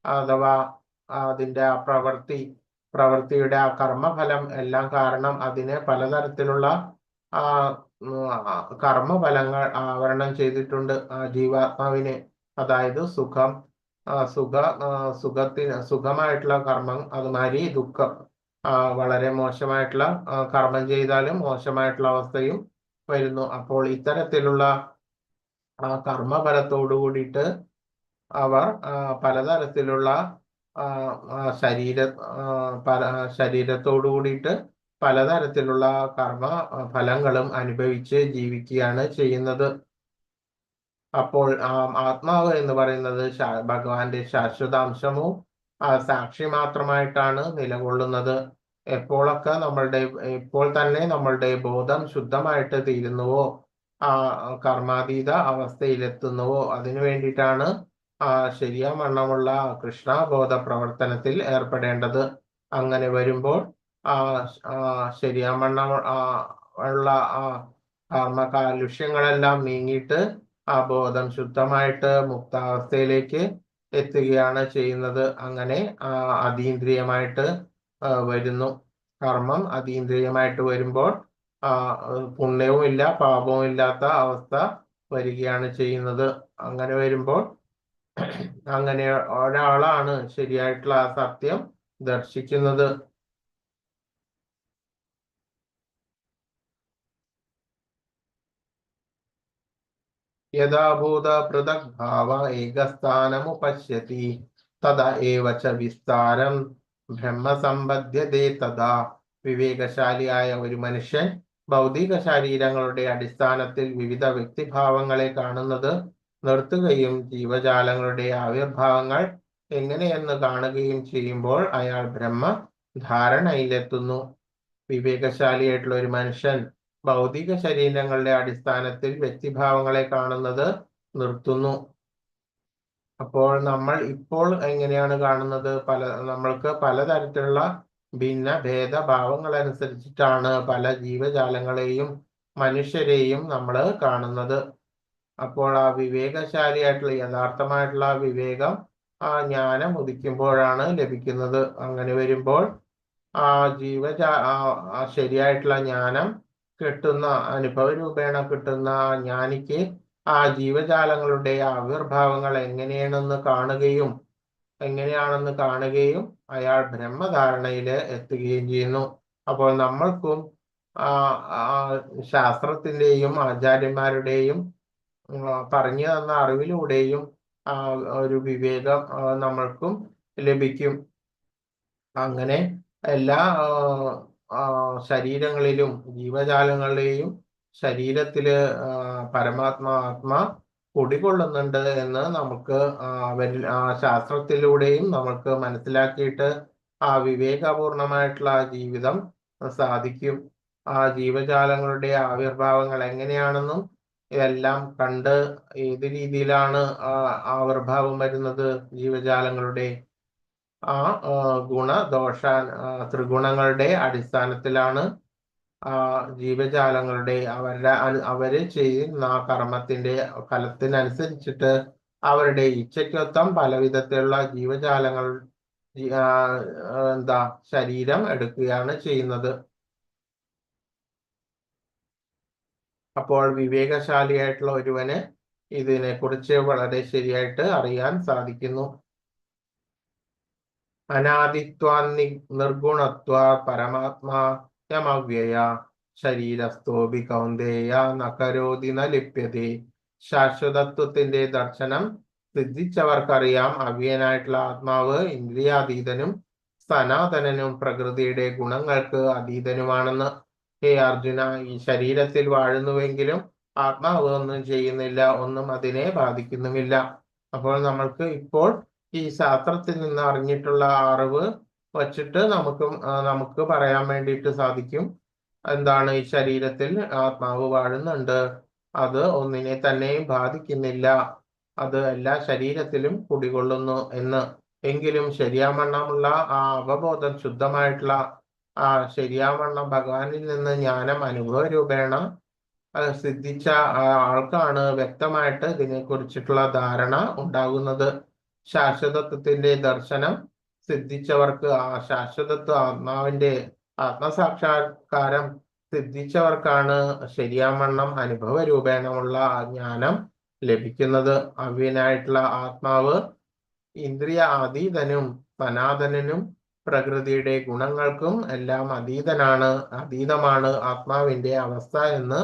അഥവാ അതിന്റെ പ്രവൃത്തിയുടെ കർമ്മഫലം എല്ലാം കാരണം അതിന് പലതരത്തിലുള്ള കർമ്മഫലങ്ങൾ ആവരണം ചെയ്തിട്ടുണ്ട് ജീവാത്മാവിന്. അതായത് സുഖമായിട്ടുള്ള കർമ്മം, അതുമാതിരി ദുഃഖം, വളരെ മോശമായിട്ടുള്ള കർമ്മം ചെയ്താലും മോശമായിട്ടുള്ള അവസ്ഥയും വരുന്നു. അപ്പോൾ ഇത്തരത്തിലുള്ള കർമ്മഫലത്തോടു കൂടിയിട്ട് അവർ പലതരത്തിലുള്ള ശരീരത്തോടു കൂടിയിട്ട് പലതരത്തിലുള്ള കർമ്മ ഫലങ്ങളും അനുഭവിച്ച് ജീവിക്കുകയാണ് ചെയ്യുന്നത്. അപ്പോൾ ആത്മാവ് എന്ന് പറയുന്നത് ഭഗവാന്റെ ശാശ്വതാംശവും സാക്ഷി മാത്രമായിട്ടാണ് നിലകൊള്ളുന്നത്. ഇപ്പോൾ തന്നെ നമ്മളുടെ ബോധം ശുദ്ധമായിട്ട് തീരുന്നുവോ, കർമാതീത അവസ്ഥയിലെത്തുന്നുവോ, അതിനു വേണ്ടിയിട്ടാണ് ശരിയാവണ്ണമുള്ള കൃഷ്ണബോധ പ്രവർത്തനത്തിൽ ഏർപ്പെടേണ്ടത്. അങ്ങനെ വരുമ്പോൾ ശരിയാവണ്ണം ഉള്ള കർമ്മകാലുഷ്യങ്ങളെല്ലാം നീങ്ങിയിട്ട് ആ ബോധം ശുദ്ധമായിട്ട് മുക്താവസ്ഥയിലേക്ക് എത്തുകയാണ് ചെയ്യുന്നത്. അങ്ങനെ അതീന്ദ്രിയമായിട്ട് വരുന്നു. കർമ്മം അതീന്ദ്രിയമായിട്ട് വരുമ്പോൾ പുണ്യവും ഇല്ല പാപവും ഇല്ലാത്ത അവസ്ഥ വരികയാണ് ചെയ്യുന്നത്. അങ്ങനെ വരുമ്പോൾ അങ്ങനെ ഒരാളാണ് ശരിയായിട്ടുള്ള സത്യം ദർശിക്കുന്നത്. യഥാ ഭൂത പൃഥക് ഭാവ ഏകസ്ഥാനമുപശ്യതി തദാ ഏവ ച വിസ്താരം ബ്രഹ്മസമ്പദ്യതേ തഥാ. വിവേകശാലിയായ ഒരു മനുഷ്യൻ ഭൗതിക ശരീരങ്ങളുടെ അടിസ്ഥാനത്തിൽ വിവിധ വ്യക്തിഭാവങ്ങളെ കാണുന്നത് നിർത്തുകയും ജീവജാലങ്ങളുടെ ആവിർഭാവങ്ങൾ എങ്ങനെയെന്ന് കാണുകയും ചെയ്യുമ്പോൾ അയാൾ ബ്രഹ്മധാരണയിലെത്തുന്നു. വിവേകശാലിയായിട്ടുള്ള ഒരു മനുഷ്യൻ ഭൗതിക ശരീരങ്ങളുടെ അടിസ്ഥാനത്തിൽ വ്യക്തിഭാവങ്ങളെ കാണുന്നത് നിർത്തുന്നു. അപ്പോൾ നമ്മൾ ഇപ്പോൾ എങ്ങനെയാണ് കാണുന്നത്? നമ്മൾക്ക് പലതരത്തിലുള്ള ഭിന്ന ഭേദഭാവങ്ങൾ അനുസരിച്ചിട്ടാണ് പല ജീവജാലങ്ങളെയും മനുഷ്യരെയും നമ്മൾ കാണുന്നത്. അപ്പോൾ ആ വിവേകശാലിയായിട്ടുള്ള യഥാർത്ഥമായിട്ടുള്ള വിവേകം ആ ജ്ഞാനം ഉദിക്കുമ്പോഴാണ് ലഭിക്കുന്നത്. അങ്ങനെ വരുമ്പോൾ ആ ശരിയായിട്ടുള്ള ജ്ഞാനം കിട്ടുന്ന അനുഭവ രൂപേണ കിട്ടുന്ന ജ്ഞാനിക്ക് ആ ജീവജാലങ്ങളുടെ ആവിർഭാവങ്ങൾ എങ്ങനെയാണെന്ന് കാണുകയും അയാൾ ബ്രഹ്മധാരണയിൽ എത്തുകയും ചെയ്യുന്നു. അപ്പോൾ നമ്മൾക്കും ശാസ്ത്രത്തിന്റെയും ആചാര്യന്മാരുടെയും പറഞ്ഞു തന്ന അറിവിലൂടെയും ഒരു വിവേകം നമ്മൾക്കും ലഭിക്കും. അങ്ങനെ എല്ലാ ശരീരങ്ങളിലും ജീവജാലങ്ങളുടെയും ശരീരത്തില് ആത്മാ കുടികൊള്ളുന്നുണ്ട് എന്ന് നമുക്ക് ശാസ്ത്രത്തിലൂടെയും നമുക്ക് മനസ്സിലാക്കിയിട്ട് ആ വിവേകപൂർണമായിട്ടുള്ള ജീവിതം സാധിക്കും. ആ ജീവജാലങ്ങളുടെ ആവിർഭാവങ്ങൾ എങ്ങനെയാണെന്നും ഇതെല്ലാം കണ്ട് ഏത് രീതിയിലാണ് ആവിർഭാവം വരുന്നത് ജീവജാലങ്ങളുടെ ആ ഗുണദോഷ ത്രിഗുണങ്ങളുടെ അടിസ്ഥാനത്തിലാണ് ജീവജാലങ്ങളുടെ അവര് ചെയ്യുന്ന കർമ്മത്തിന്റെ ഫലത്തിനനുസരിച്ചിട്ട് അവരുടെ ഇച്ഛയ്ക്കൊത്തം പല വിധത്തിലുള്ള ജീവജാലങ്ങൾ ശരീരം എടുക്കുകയാണ് ചെയ്യുന്നത്. അപ്പോൾ വിവേകശാലിയായിട്ടുള്ള ഒരുവന് ഇതിനെക്കുറിച്ച് വളരെ ശരിയായിട്ട് അറിയാൻ സാധിക്കുന്നു. അനാദിത്വാ നിർഗുണത്വാ പരമാത്മാ യമവ്യയ ശരീരസ്ഥോപി കൗന്ദേയ നകരോതി ന ലിപ്യതേ. ശാശ്വതത്വത്തിന്റെ ദർശനം സിദ്ധിച്ചവർക്കറിയാം അവ്യനായിട്ടുള്ള ആത്മാവ് ഇന്ദ്രിയാതീതനും സനാതനനും പ്രകൃതിയുടെ ഗുണങ്ങൾക്ക് അതീതനുമാണെന്ന്. ഹേ അർജുന, ഈ ശരീരത്തിൽ വാഴുന്നുവെങ്കിലും ആത്മാവ് ഒന്നും ചെയ്യുന്നില്ല, ഒന്നും അതിനെ ബാധിക്കുന്നുമില്ല. അപ്പോൾ നമ്മൾക്ക് ഇപ്പോൾ ഈ ശാസ്ത്രത്തിൽ നിന്ന് അറിഞ്ഞിട്ടുള്ള അറിവ് വച്ചിട്ട് നമുക്ക് പറയാൻ വേണ്ടിയിട്ട് സാധിക്കും എന്താണ് ഈ ശരീരത്തിൽ ആത്മാവ് വാഴുന്നുണ്ട്, അത് ഒന്നിനെ തന്നെയും ബാധിക്കുന്നില്ല, അത് എല്ലാ ശരീരത്തിലും കുടികൊള്ളുന്നു എന്ന്. എങ്കിലും ശരിയാവണ്ണമുള്ള ആ അവബോധം, ശുദ്ധമായിട്ടുള്ള ആ ശരിയാവണ്ണം ഭഗവാനിൽ നിന്ന് ജ്ഞാനം അനുഭവ രൂപേണ സിദ്ധിച്ച ആൾക്കാണ് വ്യക്തമായിട്ട് ഇതിനെക്കുറിച്ചിട്ടുള്ള ധാരണ ഉണ്ടാകുന്നത്. ശാശ്വതത്വത്തിന്റെ ദർശനം സിദ്ധിച്ചവർക്ക്, ആ ശാശ്വതത്വ ആത്മാവിന്റെ ആത്മസാക്ഷാത്കാരം സിദ്ധിച്ചവർക്കാണ് ശരിയാവണ്ണം അനുഭവ രൂപേണമുള്ള ജ്ഞാനം ലഭിക്കുന്നത്. അവ്യനായിട്ടുള്ള ആത്മാവ് ഇന്ദ്രിയ അതീതനും സനാതനനും പ്രകൃതിയുടെ ഗുണങ്ങൾക്കും എല്ലാം അതീതമാണ് ആത്മാവിന്റെ അവസ്ഥ എന്ന്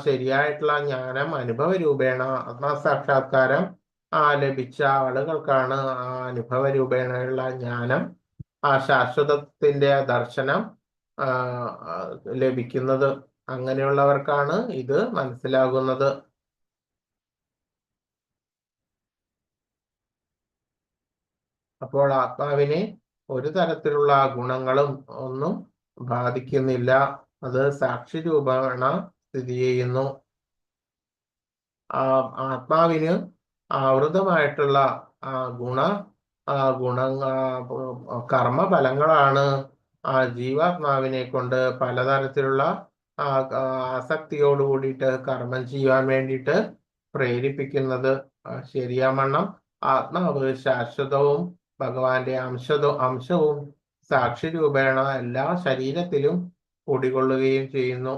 ശരിയായിട്ടുള്ള ജ്ഞാനം അനുഭവ രൂപേണ ആത്മസാക്ഷാത്കാരം ലഭിച്ച ആളുകൾക്കാണ് ആ അനുഭവ രൂപേണയുള്ള ജ്ഞാനം, ആ ശാശ്വതത്തിന്റെ ദർശനം ലഭിക്കുന്നത്. അങ്ങനെയുള്ളവർക്കാണ് ഇത് മനസ്സിലാകുന്നത്. അപ്പോൾ ആത്മാവിനെ ഒരു തരത്തിലുള്ള ഗുണങ്ങളും ഒന്നും ബാധിക്കുന്നില്ല, അത് സാക്ഷി രൂപേണ സ്ഥിതി ചെയ്യുന്നു. ആത്മാവിന് ആവൃതമായിട്ടുള്ള കർമ്മഫലങ്ങളാണ് ജീവാത്മാവിനെ കൊണ്ട് പലതരത്തിലുള്ള ആസക്തിയോട് കൂടിയിട്ട് കർമ്മം ചെയ്യാൻ വേണ്ടിയിട്ട് പ്രേരിപ്പിക്കുന്നത്. ശരിയാവണ്ണം ആത്മാവ് ശാശ്വതവും ഭഗവാന്റെ അംശവും സാക്ഷി രൂപേണ എല്ലാ ശരീരത്തിലും കുടികൊള്ളുകയും ചെയ്യുന്നു.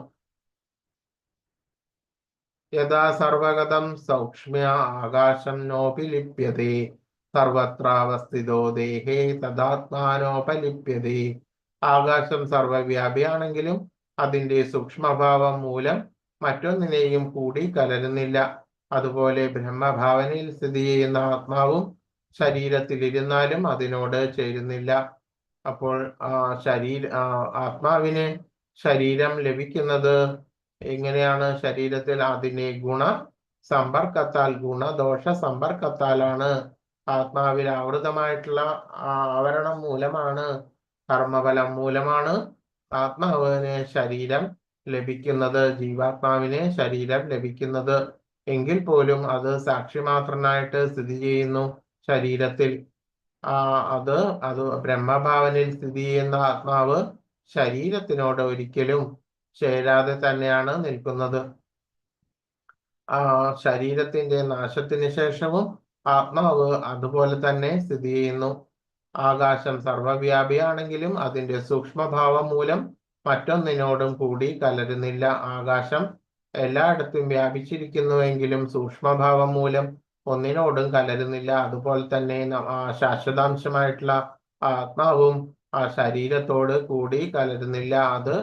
യഥാ സർവഗതം സൗക്ഷ്മ്യ ആകാശം നോപലിപ്യതേ സർവത്രാവസ്ഥിതോ ദേഹേ തദാത്മാനോപലിപ്യതേ. ആകാശം സർവവ്യാപിയാണെങ്കിലും അതിന്റെ സൂക്ഷ്മഭാവം മൂലം മറ്റൊന്നിനെയും കൂടി കലരുന്നില്ല. അതുപോലെ ബ്രഹ്മഭാവനയിൽ സ്ഥിതി ചെയ്യുന്ന ആത്മാവും ശരീരത്തിലിരുന്നാലും അതിനോട് ചേരുന്നില്ല. അപ്പോൾ ആത്മാവിന് ശരീരം ലഭിക്കുന്നത് എങ്ങനെയാണ്? ശരീരത്തിൽ അതിനെ ഗുണദോഷ സമ്പർക്കത്താലാണ്. ആത്മാവിൽ ആവൃതമായിട്ടുള്ള ആവരണം മൂലമാണ്, കർമ്മഫലം മൂലമാണ് ആത്മാവിന് ശരീരം ലഭിക്കുന്നത്, ജീവാത്മാവിന് ശരീരം ലഭിക്കുന്നത്. എങ്കിൽ പോലും അത് സാക്ഷിമാത്രനായിട്ട് സ്ഥിതി ചെയ്യുന്നു ശരീരത്തിൽ. അത് ബ്രഹ്മഭാവനിൽ സ്ഥിതി ചെയ്യുന്ന ആത്മാവ് ശരീരത്തിനോട് ഒരിക്കലും ചേരാതെ തന്നെയാണ് നിൽക്കുന്നത്. ശരീരത്തിന്റെ നാശത്തിന് ശേഷവും ആത്മാവ് അതുപോലെ തന്നെ സ്ഥിതി ചെയ്യുന്നു. ആകാശം സർവവ്യാപിയാണെങ്കിലും അതിന്റെ സൂക്ഷ്മഭാവം മൂലം മറ്റൊന്നിനോടും കൂടി കലരുന്നില്ല. ആകാശം എല്ലായിടത്തും വ്യാപിച്ചിരിക്കുന്നുവെങ്കിലും സൂക്ഷ്മഭാവം മൂലം ഒന്നിനോടും കലരുന്നില്ല. അതുപോലെ തന്നെ ശാശ്വതാംശമായിട്ടുള്ള ആത്മാവും ആ ശരീരത്തോട് കൂടി കലരുന്നില്ല. അത്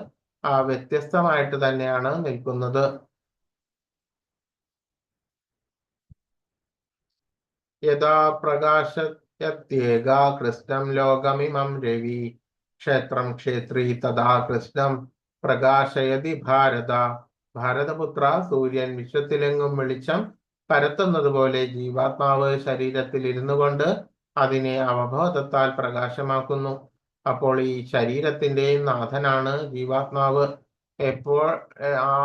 വ്യത്യസ്തമായിട്ട് തന്നെയാണ് നിൽക്കുന്നത്. യഥാ പ്രകാശയത്യേകാ കൃഷ്ണം ലോകമിമം രവി ക്ഷേത്രം ക്ഷേത്രി തഥാ കൃഷ്ണം പ്രകാശയതി ഭാരത. ഭാരതപുത്ര, സൂര്യൻ വിശ്വത്തിലെങ്ങും വെളിച്ചം പരത്തുന്നത് പോലെ ജീവാത്മാവ് ശരീരത്തിൽ ഇരുന്നു കൊണ്ട് അതിനെ അവബോധത്താൽ പ്രകാശമാക്കുന്നു. അപ്പോൾ ഈ ശരീരത്തിന്റെയും നാഥനാണ് ജീവാത്മാവ്. എപ്പോൾ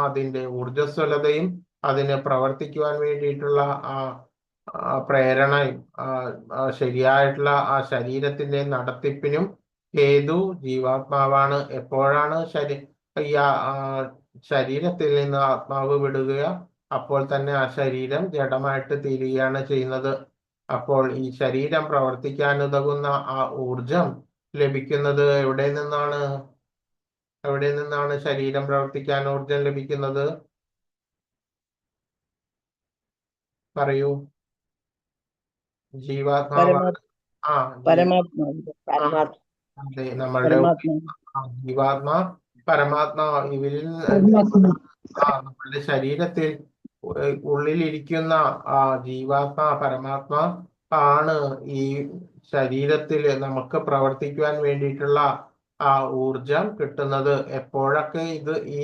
അതിന്റെ ഊർജ്ജസ്വലതയും അതിന് പ്രവർത്തിക്കുവാൻ വേണ്ടിയിട്ടുള്ള പ്രേരണയും ശരിയായിട്ടുള്ള ആ ശരീരത്തിന്റെ നടത്തിപ്പിനും ഹേതു ജീവാത്മാവാണ്. എപ്പോഴാണ് ശരീരത്തിൽ നിന്ന് ആത്മാവ് വിടുകയോ അപ്പോൾ തന്നെ ആ ശരീരം ജഡമായിട്ട് തീരുകയാണ് ചെയ്യുന്നത്. അപ്പോൾ ഈ ശരീരം പ്രവർത്തിക്കാൻ ഉതകുന്ന ആ ഊർജം ലഭിക്കുന്നത് എവിടെ നിന്നാണ് ശരീരം പ്രവർത്തിക്കാൻ ഊർജം ലഭിക്കുന്നത്? പറയൂ. ജീവാത്മാവാണ്. അതെ, നമ്മളുടെ ജീവാത്മാ പരമാത്മാ ഇവരിൽ നമ്മളുടെ ശരീരത്തിൽ ഉള്ളിലിരിക്കുന്ന ജീവാത്മാ പരമാത്മാ ആണ് ഈ ശരീരത്തിൽ നമുക്ക് പ്രവർത്തിക്കുവാൻ വേണ്ടിയിട്ടുള്ള ഊർജം കിട്ടുന്നത്. എപ്പോഴൊക്കെ ഈ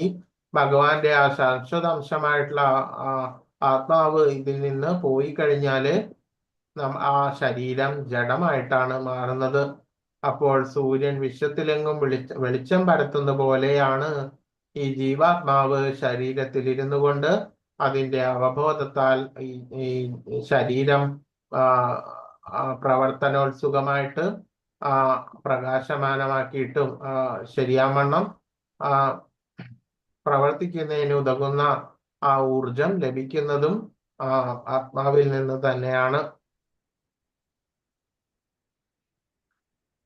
ഭഗവാന്റെ ശാശ്വതാംശമായിട്ടുള്ള ആത്മാവ് ഇതിൽ നിന്ന് പോയി കഴിഞ്ഞാല് ആ ശരീരം ജഡമായിട്ടാണ് മാറുന്നത്. അപ്പോൾ സൂര്യൻ വിശ്വത്തിലെങ്ങും വെളിച്ചം പരത്തുന്ന പോലെയാണ് ഈ ജീവാത്മാവ് ശരീരത്തിൽ ഇരുന്നു കൊണ്ട് അതിന്റെ അവബോധത്താൽ ഈ ശരീരം പ്രവർത്തനോത്സുകമായിട്ട് പ്രകാശമാനമാക്കിയിട്ടും ശരിയാവണ്ണം പ്രവർത്തിക്കുന്നതിന് ഉതകുന്ന ആ ഊർജം ലഭിക്കുന്നതും ആത്മാവിൽ നിന്ന് തന്നെയാണ്.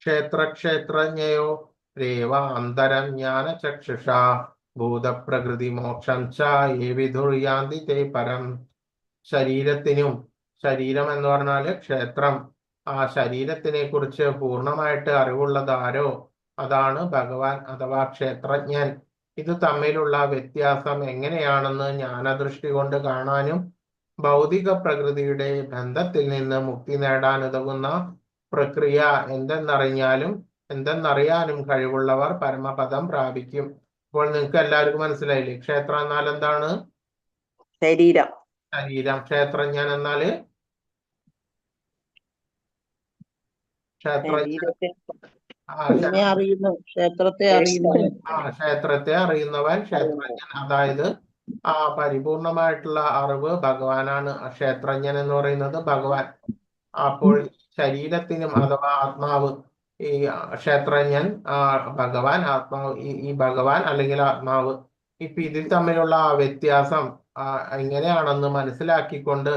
ക്ഷേത്രക്ഷേത്രജ്ഞയോ രേവ അന്തരം ജ്ഞാനചക്ഷുഷ ഭൂതപ്രകൃതി മോക്ഷം ച ഏ വിധുർയാന്തി തേ പരം. ശരീരം എന്ന് പറഞ്ഞാല് ക്ഷേത്രം. ആ ശരീരത്തിനെ കുറിച്ച് പൂർണ്ണമായിട്ട് അറിവുള്ളത് ആരോ അതാണ് ഭഗവാൻ അഥവാ ക്ഷേത്രജ്ഞൻ. ഇത് തമ്മിലുള്ള വ്യത്യാസം എങ്ങനെയാണെന്ന് ജ്ഞാനദൃഷ്ടി കൊണ്ട് കാണാനും ഭൗതിക പ്രകൃതിയുടെ ബന്ധത്തിൽ നിന്ന് മുക്തി നേടാൻ ഉതകുന്ന പ്രക്രിയ എന്തെന്നറിയാനും കഴിവുള്ളവർ പരമപദം പ്രാപിക്കും. ഇപ്പോൾ നിങ്ങൾക്ക് എല്ലാവർക്കും മനസ്സിലായില്ലേ? ക്ഷേത്രം എന്നാൽ എന്താണ്? ശരീരം. ക്ഷേത്രജ്ഞൻ എന്നാല് ക്ഷേത്രത്തെ അറിയുന്നവൻ ക്ഷേത്രജ്ഞൻ. അതായത് പരിപൂർണമായിട്ടുള്ള അറിവ് ഭഗവാനാണ്. ക്ഷേത്രജ്ഞൻ എന്ന് പറയുന്നത് ഭഗവാൻ. അപ്പോൾ ശരീരത്തിനും അഥവാ ആത്മാവ്, ഈ ക്ഷേത്രജ്ഞൻ ഭഗവാൻ, ആത്മാവ് ഈ ഭഗവാൻ അല്ലെങ്കിൽ ആത്മാവ്, ഇതിൽ തമ്മിലുള്ള വ്യത്യാസം എങ്ങനെയാണെന്ന് മനസ്സിലാക്കിക്കൊണ്ട്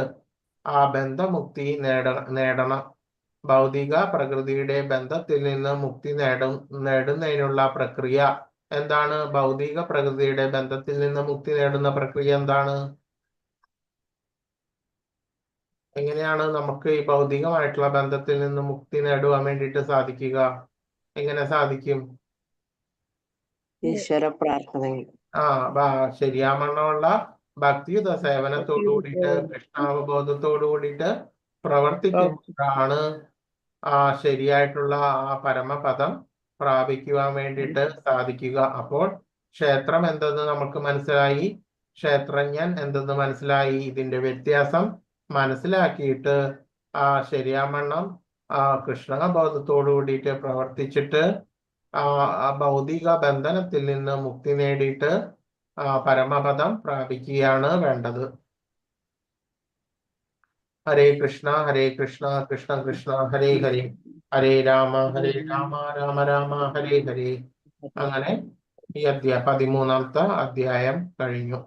ആ ബന്ധമുക്തി നേടണം. ഭൗതിക പ്രകൃതിയുടെ ബന്ധത്തിൽ നിന്ന് മുക്തി നേടുന്നതിനുള്ള പ്രക്രിയ എന്താണ്? ഭൗതിക പ്രകൃതിയുടെ ബന്ധത്തിൽ നിന്ന് മുക്തി നേടുന്ന പ്രക്രിയ എന്താണ്? എങ്ങനെയാണ് നമുക്ക് ഈ ഭൗതികമായിട്ടുള്ള ബന്ധത്തിൽ നിന്ന് മുക്തി നേടുവാൻ വേണ്ടിയിട്ട് സാധിക്കുക? എങ്ങനെ സാധിക്കും? ഈശ്വര പ്രാർത്ഥനയിൽ. ശരിയാമണ്ണമുള്ള ഭക്തിയുത സേവനത്തോടു കൂടിയിട്ട്, കൃഷ്ണാവബോധത്തോടു കൂടിയിട്ട് പ്രവർത്തിക്കുമ്പോഴാണ് ശരിയായിട്ടുള്ള പരമപദം പ്രാപിക്കുവാൻ വേണ്ടിയിട്ട് സാധിക്കുക. അപ്പോൾ ക്ഷേത്രം എന്തെന്ന് നമുക്ക് മനസ്സിലായി, ക്ഷേത്രജ്ഞൻ എന്തെന്ന് മനസ്സിലായി. ഇതിന്റെ വ്യത്യാസം മനസ്സിലാക്കിയിട്ട് ശരിയാമണ്ണം കൃഷ്ണബോധത്തോടു കൂടിയിട്ട് പ്രവർത്തിച്ചിട്ട് ഭൗതിക ബന്ധനത്തിൽ നിന്ന് മുക്തി നേടിയിട്ട് പരമപദം പ്രാപിക്കുകയാണ് വേണ്ടത്. ഹരേ കൃഷ്ണ കൃഷ്ണ കൃഷ്ണ ഹരേ ഹരേ ഹരേ രാമ രാമ രാമ ഹരേ ഹരേ. അങ്ങനെ ഈ 13ാമത്തെ അധ്യായം കഴിഞ്ഞു.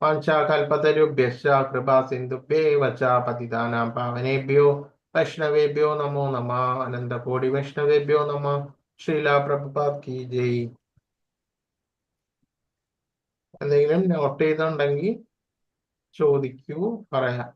വാഞ്ചാകൽപതരുഭ്യശ്ച കൃപാ സിന്ധുഭ്യേവ ച പതിതാനാം പാവനേഭ്യോ വൈഷ്ണവേഭ്യോ നമോ നമഃ. അനന്തകോടി വൈഷ്ണവേഭ്യോ നമഃ. ശ്രീല പ്രഭുപാദ് കി ജയ്. എന്തെങ്കിലും നോട്ട് ചെയ്തുണ്ടെങ്കിൽ ചോദിക്കൂ, പറയാം.